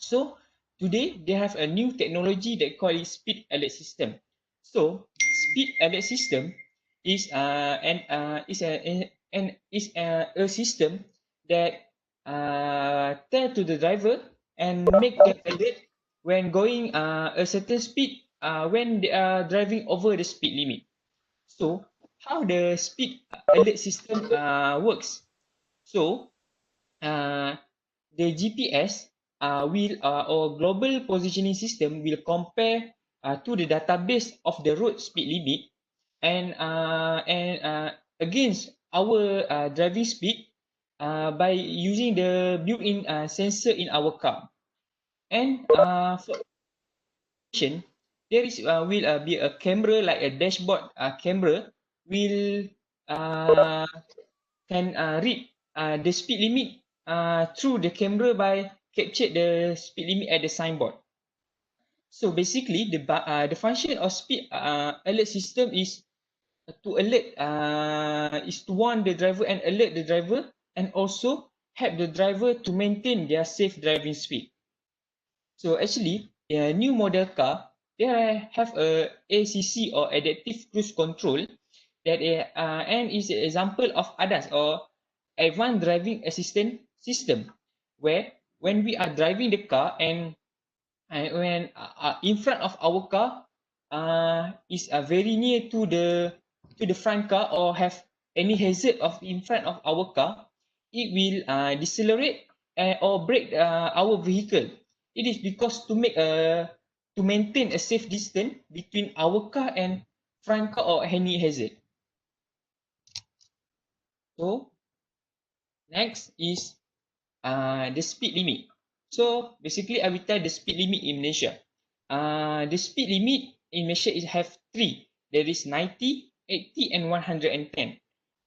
[SPEAKER 7] So today they have a new technology that call it speed alert system. So speed alert system is a system that tell to the driver and make them alert when going a certain speed when they are driving over the speed limit. So how the speed alert system works? So uh, the GPS will or global positioning system will compare to the database of the road speed limit and against our driving speed by using the built-in sensor in our car. And for there is will be a camera like a dashboard camera will uh, can read the speed limit through the camera by capture the speed limit at the signboard. So basically, the function of speed alert system is to alert is to warn the driver and alert the driver and also help the driver to maintain their safe driving speed. So actually, a new model car they have a ACC or adaptive cruise control that and is an example of ADAS or advanced driving assistance system, where when we are driving the car and when in front of our car is very near to the front car or have any hazard of in front of our car, it will decelerate or brake our vehicle. It is because to maintain a safe distance between our car and front car or any hazard. So next is the speed limit. So basically, I will tell the speed limit in Malaysia. The speed limit in Malaysia is have three. There is 90, 80, and 110.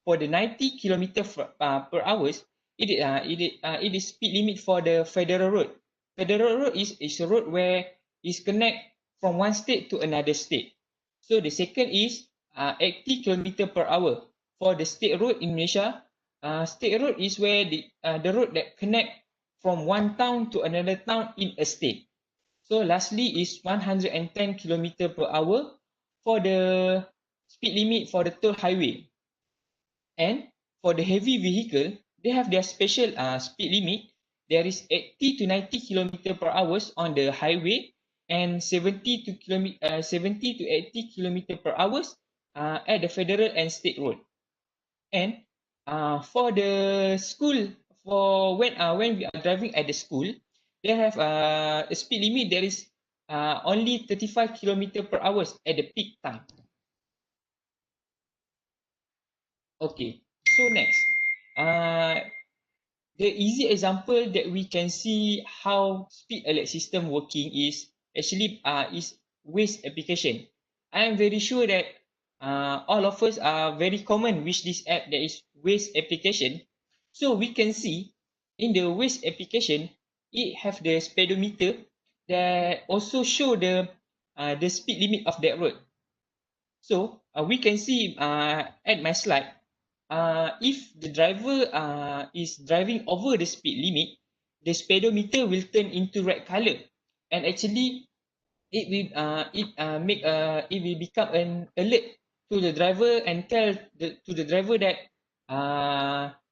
[SPEAKER 7] For the 90 kilometer per hours, it is speed limit for the federal road. Federal road is a road where is connect from one state to another state. So the second is 80 kilometer per hour. For the state road in Malaysia, state road is where the road that connect from one town to another town in a state. So lastly is 110 kilometer per hour for the speed limit for the toll highway. And for the heavy vehicle, they have their special speed limit. There is 80 to 90 kilometer per hour on the highway and 70 to 80 kilometer per hour at the federal and state road. And for the school, for when we are driving at the school, they have a speed limit. There is only 35 kilometer per hour at the peak time. Okay, so next, the easy example that we can see how speed alert system working is actually is Waze application. I am very sure that all of us are very common with this app that is Waze application. So we can see in the Waze application, it have the speedometer that also show the speed limit of that road. So we can see at my slide, if the driver is driving over the speed limit, the speedometer will turn into red color. and actually it will become an alert to the driver and tell to the driver that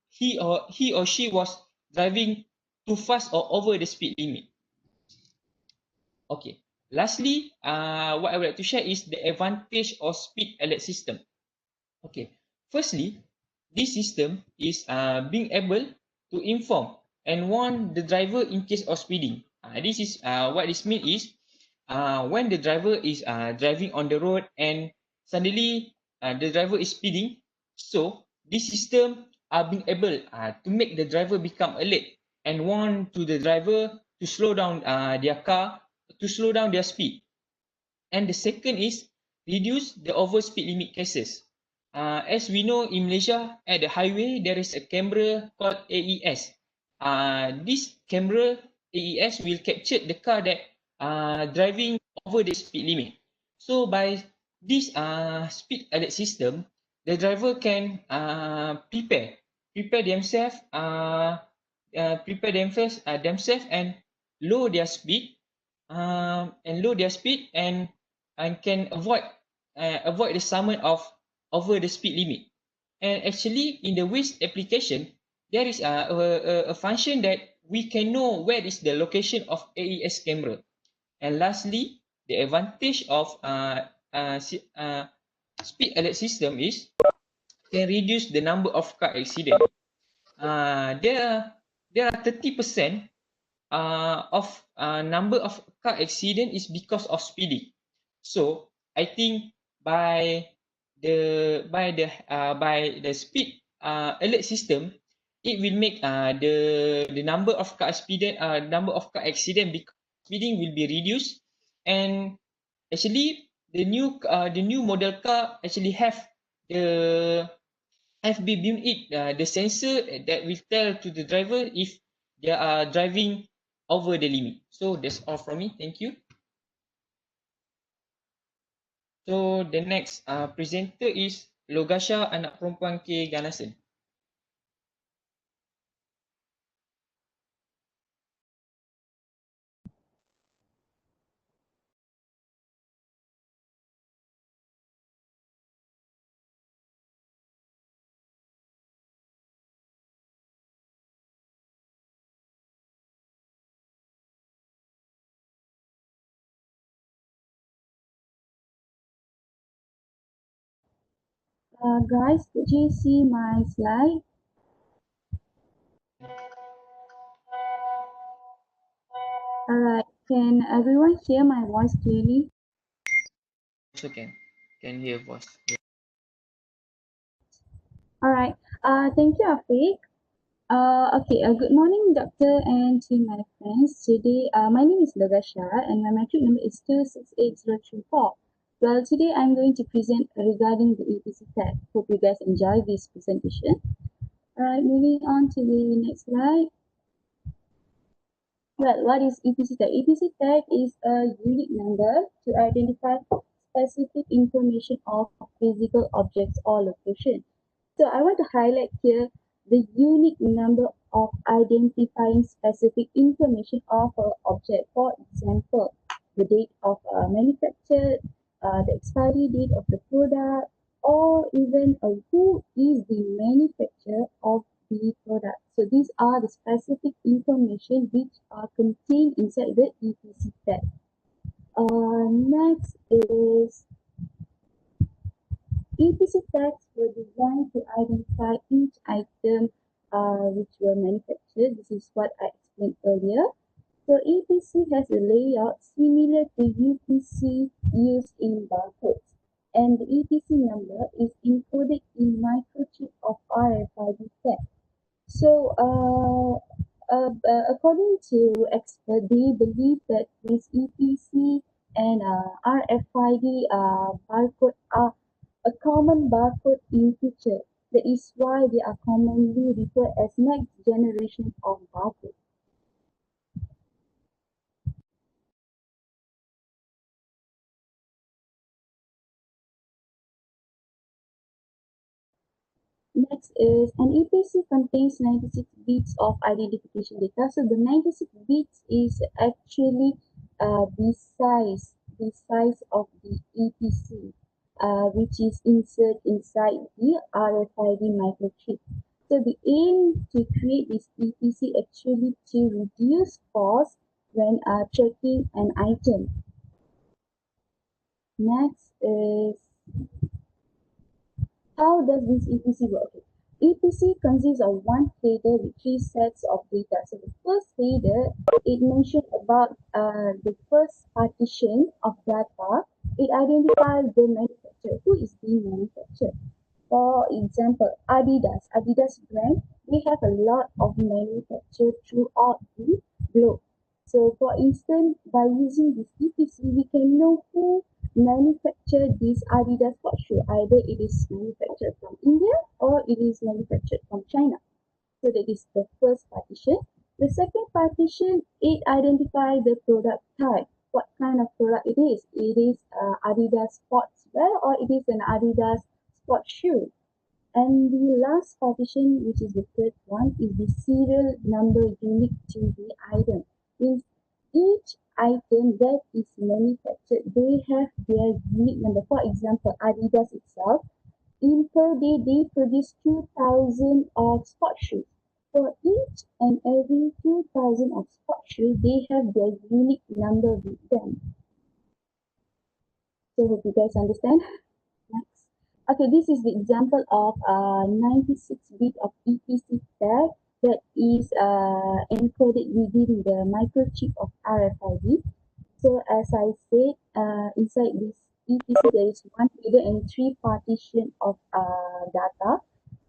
[SPEAKER 7] he or she was driving too fast or over the speed limit. Okay. Lastly, what I would like to share is the advantage of speed alert system. Okay. Firstly, this system is being able to inform and warn the driver in case of speeding. This is what this means is when the driver is driving on the road and suddenly the driver is speeding, so this system are being able to make the driver become alert and warn to the driver to slow down their car, to slow down their speed. And the second is reduce the over speed limit cases. As we know in Malaysia, at the highway, there is a camera called AES. This camera AES will capture the car that driving over the speed limit. So by this speed alert system, the driver can prepare themselves, themselves and lower their speed, and can avoid the summon of over the speed limit. And actually, in the Waze application, there is a function that we can know where is the location of AES camera. And lastly, the advantage of speed alert system is can reduce the number of car accident. There are 30% of number of car accident is because of speeding. So I think by the speed alert system, it will make the number of car accident because speeding will be reduced. And actually the new model car actually have the FB built in the sensor that will tell to the driver if they are driving over the limit. So that's all from me. Thank you. So the next presenter is Logasha anak perempuan K Ganasan.
[SPEAKER 8] Guys, could you see my slide? Alright, can everyone hear my voice clearly?
[SPEAKER 7] Also can hear voice. Yeah.
[SPEAKER 8] Alright, thank you, Afiq. Okay, good morning, doctor and to my friends. Today, my name is Logasha and my metric number is 268034. Well, today I'm going to present regarding the EPC tag. Hope you guys enjoy this presentation. Alright, moving on to the next slide. Well, what is EPC tag? EPC tag is a unique number to identify specific information of physical objects or location. So I want to highlight here the unique number of identifying specific information of an object. For example, the date of manufacture, the expiry date of the product, or even who is the manufacturer of the product. So these are the specific information which are contained inside the EPC tag. Next is EPC tags were designed to identify each item which were manufactured. This is what I explained earlier. So EPC has a layout similar to UPC used in barcodes, and the EPC number is encoded in microchip of RFID tag. So, according to experts, they believe that this EPC and RFID barcode are a common barcode in future. That is why they are commonly referred as next generation of barcode. Next is an EPC contains 96 bits of identification data. So the 96 bits is actually the size of the EPC, which is inserted inside the RFID microchip. So the aim to create this EPC actually to reduce cost when tracking an item. Next is, how does this EPC work? EPC consists of one header with three sets of data. So the first header, it mentioned about the first partition of data. It identifies the manufacturer, who is being manufactured. For example, Adidas brand, they have a lot of manufacture throughout the globe. So for instance, by using this EPC, we can know who manufactured this Adidas sport shoe. Either it is manufactured from India or it is manufactured from China. So that is the first partition. The second partition, it identifies the product type. What kind of product it is? It is Adidas sportswear or it is an Adidas sport shoe. And the last partition, which is the third one, is the serial number unique to the item. Means each item that is manufactured, they have their unique number. For example, Adidas itself, in per day, they produce 2,000 of sport shoes. For each and every 2,000 of sport shoes, they have their unique number with them. So hope you guys understand. Next. Okay, this is the example of 96-bit of EPC tag that is encoded within the microchip of RFID. So as I said, inside this EPC there is one header and three partition of data.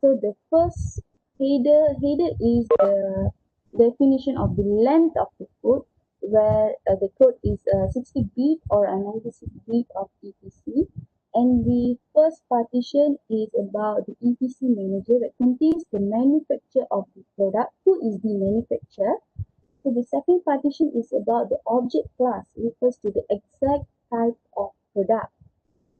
[SPEAKER 8] So the first header is the definition of the length of the code, where the code is 60-bit or a 96-bit of EPC. And the first partition is about the EPC manager that contains the manufacturer of the product, who is the manufacturer. So the second partition is about the object class, refers to the exact type of product.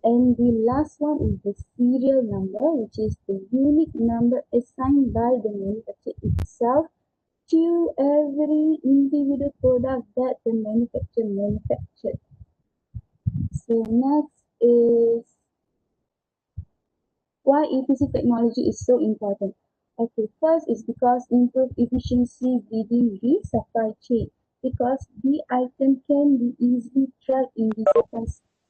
[SPEAKER 8] And the last one is the serial number, which is the unique number assigned by the manufacturer itself to every individual product that the manufacturer manufactured. So next is why EPC technology is so important. Okay, first is because improve efficiency within the supply chain, because the item can be easily tracked in the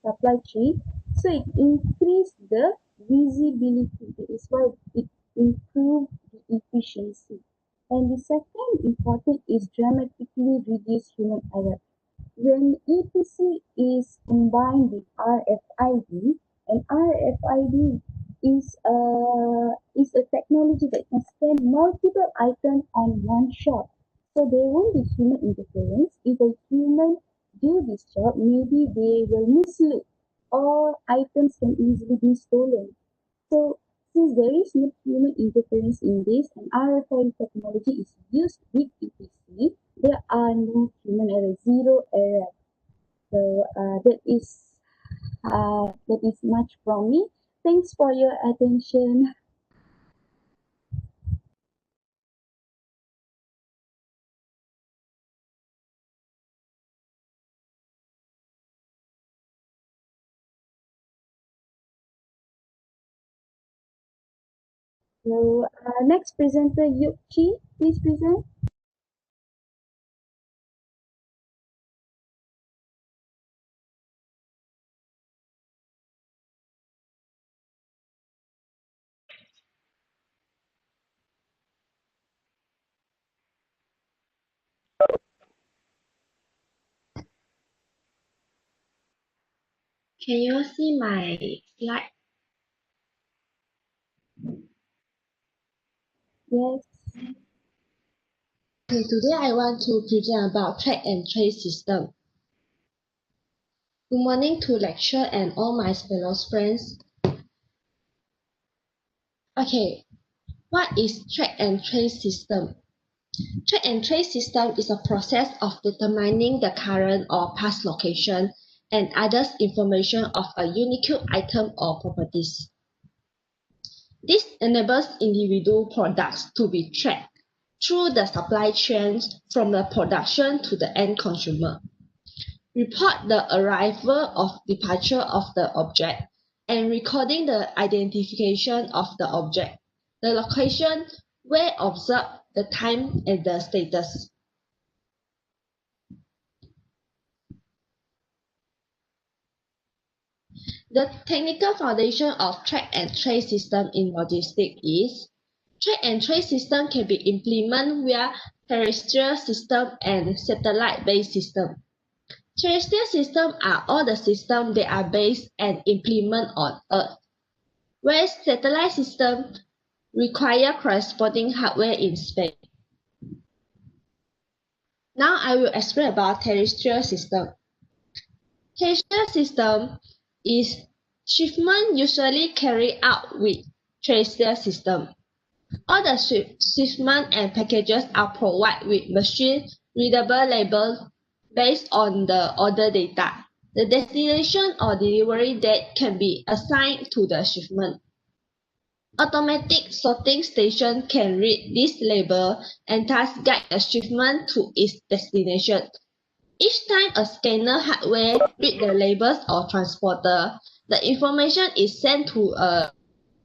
[SPEAKER 8] supply chain, so it increase the visibility. That is why it improve the efficiency. And the second important is dramatically reduce human error. When EPC is combined with RFID, and RFID is a technology that can scan multiple items on one shot. So there won't be human interference. If a human do this job, maybe they will mislead or items can easily be stolen. So since there is no human interference in this and RFID technology is used with EPC, there are no human error, zero error. So that is much from me. Thanks for your attention. So next presenter, Yuk Chi, please present.
[SPEAKER 9] Can you see my slide?
[SPEAKER 8] Yes.
[SPEAKER 9] Okay, today I want to present about track and trace system. Good morning to lecturer and all my fellow friends. Okay, what is track and trace system? Track and trace system is a process of determining the current or past location and other information of a unique item or properties. This enables individual products to be tracked through the supply chains from the production to the end consumer. report the arrival or departure of the object, and recording the identification of the object, the location where observed, the time, and the status. The technical foundation of track and trace system in logistics is track and trace system can be implemented via terrestrial system and satellite-based system. Terrestrial systems are all the systems that are based and implemented on Earth, whereas satellite systems require corresponding hardware in space. Now I will explain about terrestrial system. Terrestrial system is shipment usually carried out with terrestrial system. All the shipment and packages are provided with machine-readable labels based on the order data. The destination or delivery date can be assigned to the shipment. Automatic sorting station can read this label and thus guide the shipment to its destination. Each time a scanner hardware reads the labels or transporter, the information is sent to a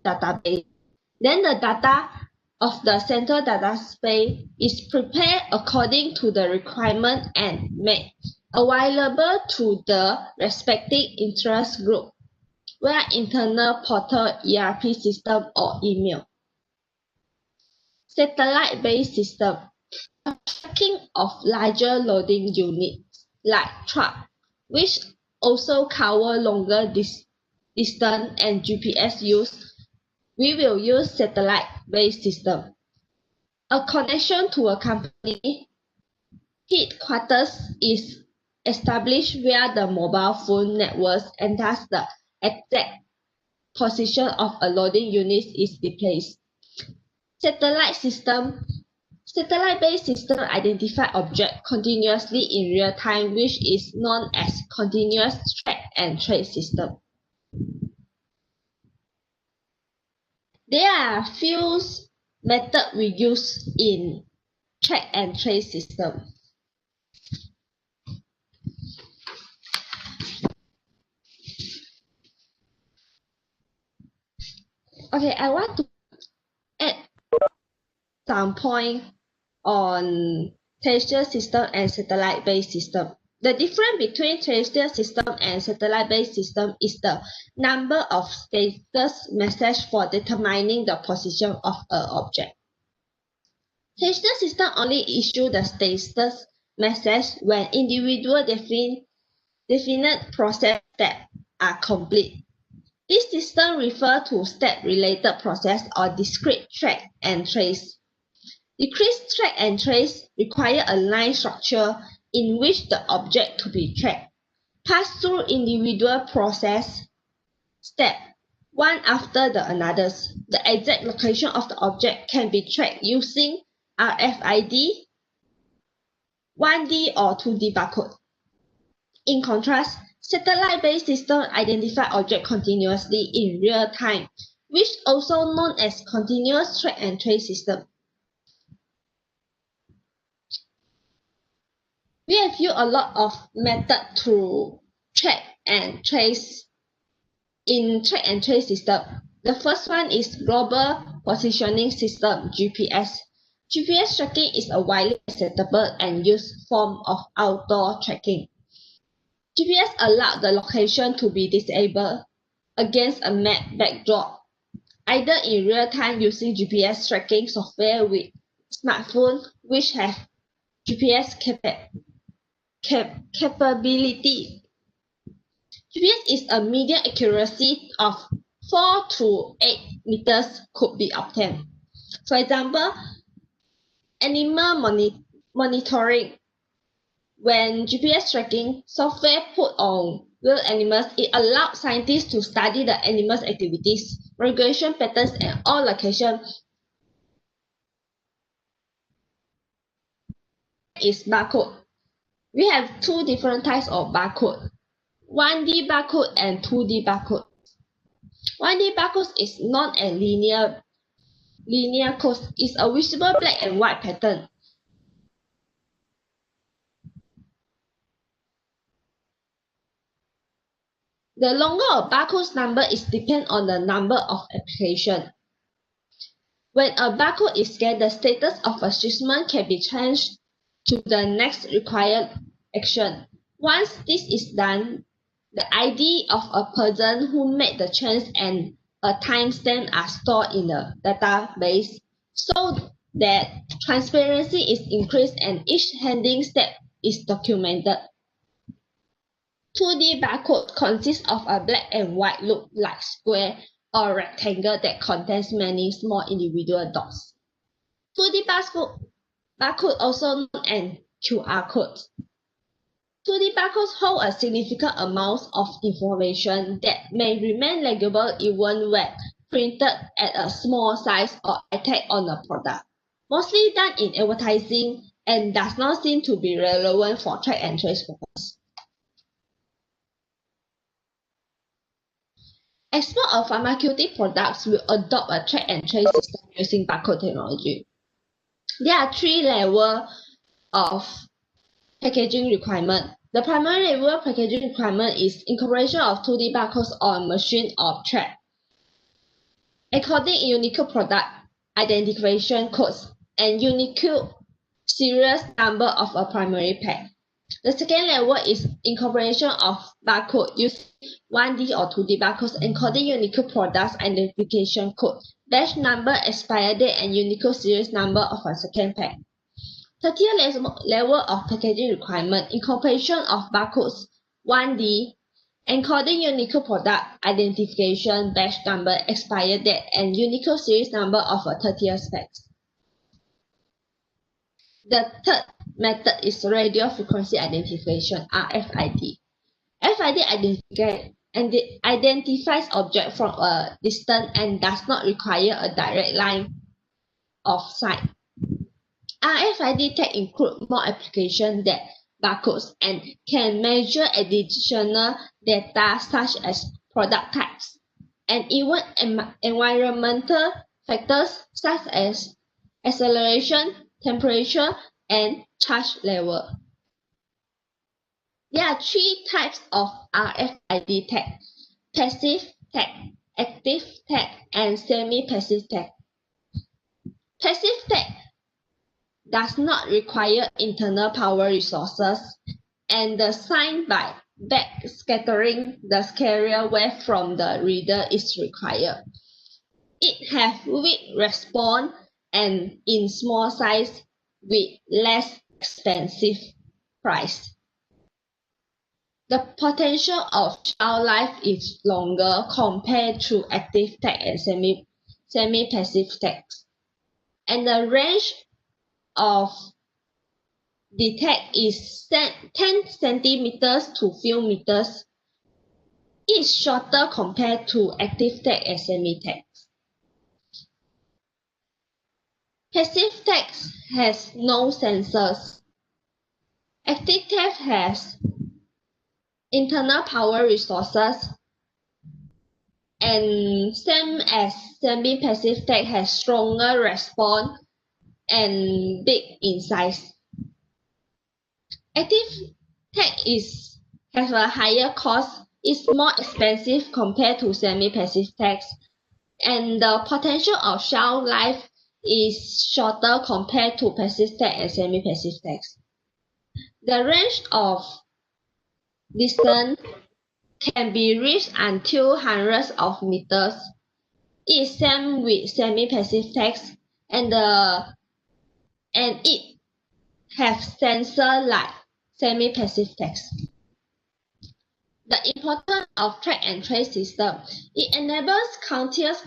[SPEAKER 9] database. Then the data of the central database is prepared according to the requirement and made available to the respective interest group via internal portal, ERP system, or email. Satellite-based system. Tracking of larger loading units like truck, which also cover longer distance and GPS use, we will use satellite-based system. A connection to a company headquarters is established via the mobile phone networks, and thus the exact position of a loading unit is replaced. Satellite-based system identify objects continuously in real time, which is known as continuous track and trace system. There are few methods we use in track and trace system. Okay, I want to add some point on terrestrial system and satellite-based system. The difference between terrestrial system and satellite-based system is the number of status messages for determining the position of an object. Terrestrial system only issue the status message when individual definite process steps are complete. This system refers to step-related process or discrete track and trace. Discrete track and trace require a line structure in which the object to be tracked pass through individual process steps, one after the others. The exact location of the object can be tracked using RFID, 1D or 2D barcode. In contrast, satellite-based systems identify objects continuously in real time, which is also known as continuous track and trace system. We have used a lot of methods to track and trace in track and trace system. The first one is Global Positioning System, GPS. GPS tracking is a widely acceptable and used form of outdoor tracking. GPS allows the location to be disabled against a map backdrop, either in real time using GPS tracking software with smartphones which have GPS capability. GPS is a medium accuracy of 4 to 8 meters could be obtained. For example, animal monitoring. When GPS tracking software put on wild animals, it allows scientists to study the animals' activities, migration patterns, and all locations. Is barcode. We have two different types of barcode, 1D barcode and 2D barcode. 1D barcode is not a linear code. It's a visible black and white pattern. The longer a barcode number is depend on the number of application. When a barcode is scanned, the status of a shipment can be changed to the next required action. Once this is done, the ID of a person who made the change and a timestamp are stored in the database so that transparency is increased and each handling step is documented. 2D barcode consists of a black and white look-like square or rectangle that contains many small individual dots. 2D barcode also known as QR codes. 2D barcodes hold a significant amount of information that may remain legible even when printed at a small size or tagged on a product, mostly done in advertising and does not seem to be relevant for track and trace purposes. Export of pharmaceutical products will adopt a track and trace system using barcode technology. There are 3 levels of packaging requirement. The primary level packaging requirement is incorporation of 2D barcodes on machine or track, encoding unique product identification codes and unique serial number of a primary pack. The second level is incorporation of barcode using 1D or 2D barcodes encoding unique products identification code, batch number, expire date, and unique serial number of a second pack. The third level of packaging requirement, incorporation of barcodes 1D, encoding unique product identification, batch number, expire date, and unique series number of a 30th pack. The third method is radio frequency identification, RFID. RFID identifies object from a distance and does not require a direct line of sight. RFID tag include more applications than barcodes and can measure additional data such as product types and even environmental factors such as acceleration, temperature, and charge level. There are 3 types of RFID tag: passive tag, active tag, and semi-passive tag. Passive tag does not require internal power resources and the sign by backscattering the carrier wave from the reader is required. It has weak response and in small size with less expensive price. The potential of shelf life is longer compared to active tag and semi-passive tags. And the range of the tag is 10 centimeters to few meters. It's shorter compared to active tag and semi tags. Passive tags has no sensors. Active tag has internal power resources and same as semi-passive tag has stronger response and big in size. Active tag has a higher cost, is more expensive compared to semi-passive tags, and the potential of shelf life is shorter compared to passive tag and semi-passive tags. The range of distance can be reached until hundreds of meters. It's same with semi-passive tags and it have sensor like semi-passive tags. The importance of track and trace system, it enables countless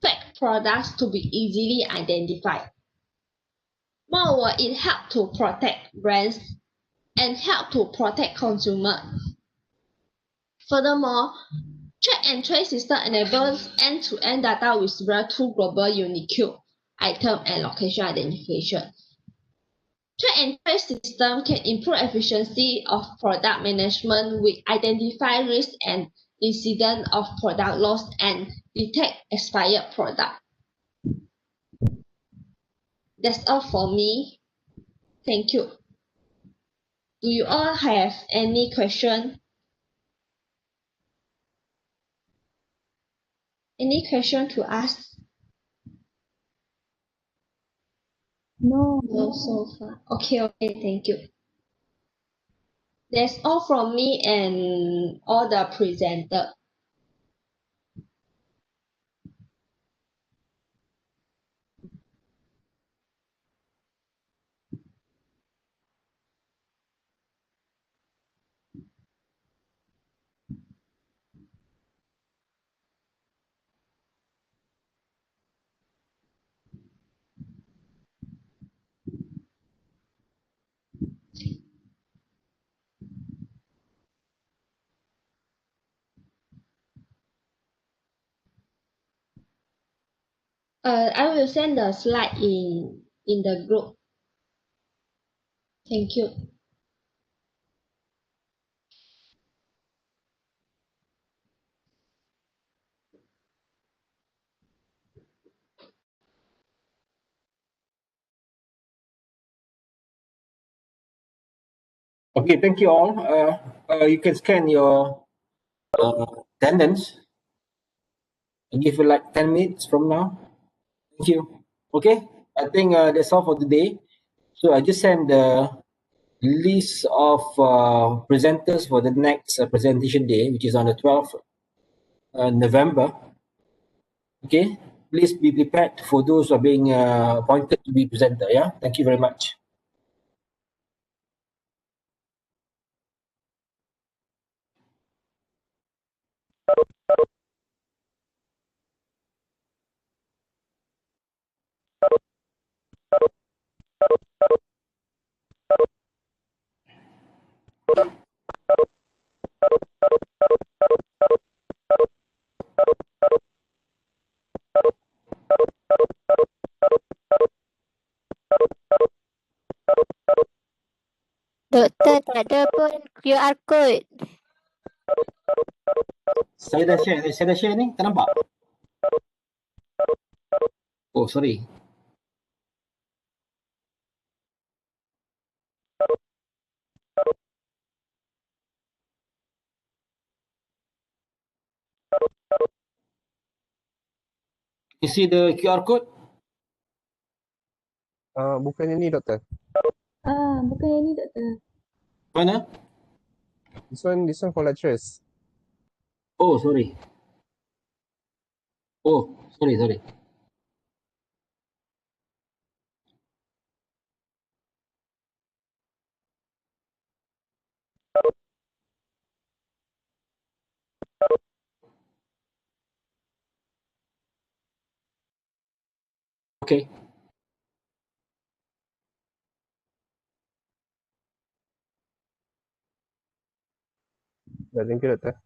[SPEAKER 9] fake products to be easily identified. Moreover, it helps to protect brands and help to protect consumers. Furthermore, track and trace system enables end-to-end data visible to global unique item and location identification. Track and trace system can improve efficiency of product management with identify risk and incident of product loss and detect expired product. That's all for me. Thank you. Do you all have any question? Any question to ask?
[SPEAKER 8] No.
[SPEAKER 9] No, so far. Okay, thank you. That's all from me and all the presenter. I will send the slide in the group. Thank you.
[SPEAKER 2] Okay, thank you all. You can scan your attendance and give you like 10 minutes from now. Thank you. Okay, I think that's all for today. So I just sent the list of presenters for the next presentation day, which is on the 12th November. Okay, please be prepared for those who are being appointed to be presenter. Yeah, thank you very much.
[SPEAKER 6] Doktor, tak ada pun QR code.
[SPEAKER 2] Saya dah share ni, tak nampak? Oh, sorry. You see the QR code?
[SPEAKER 10] Bukan yang ni, doktor.
[SPEAKER 8] Bukan yang ni, doktor.
[SPEAKER 2] Mana?
[SPEAKER 10] This one for lecturers.
[SPEAKER 2] Oh, sorry. Oh, sorry. Okay.
[SPEAKER 10] Thank you, doktor.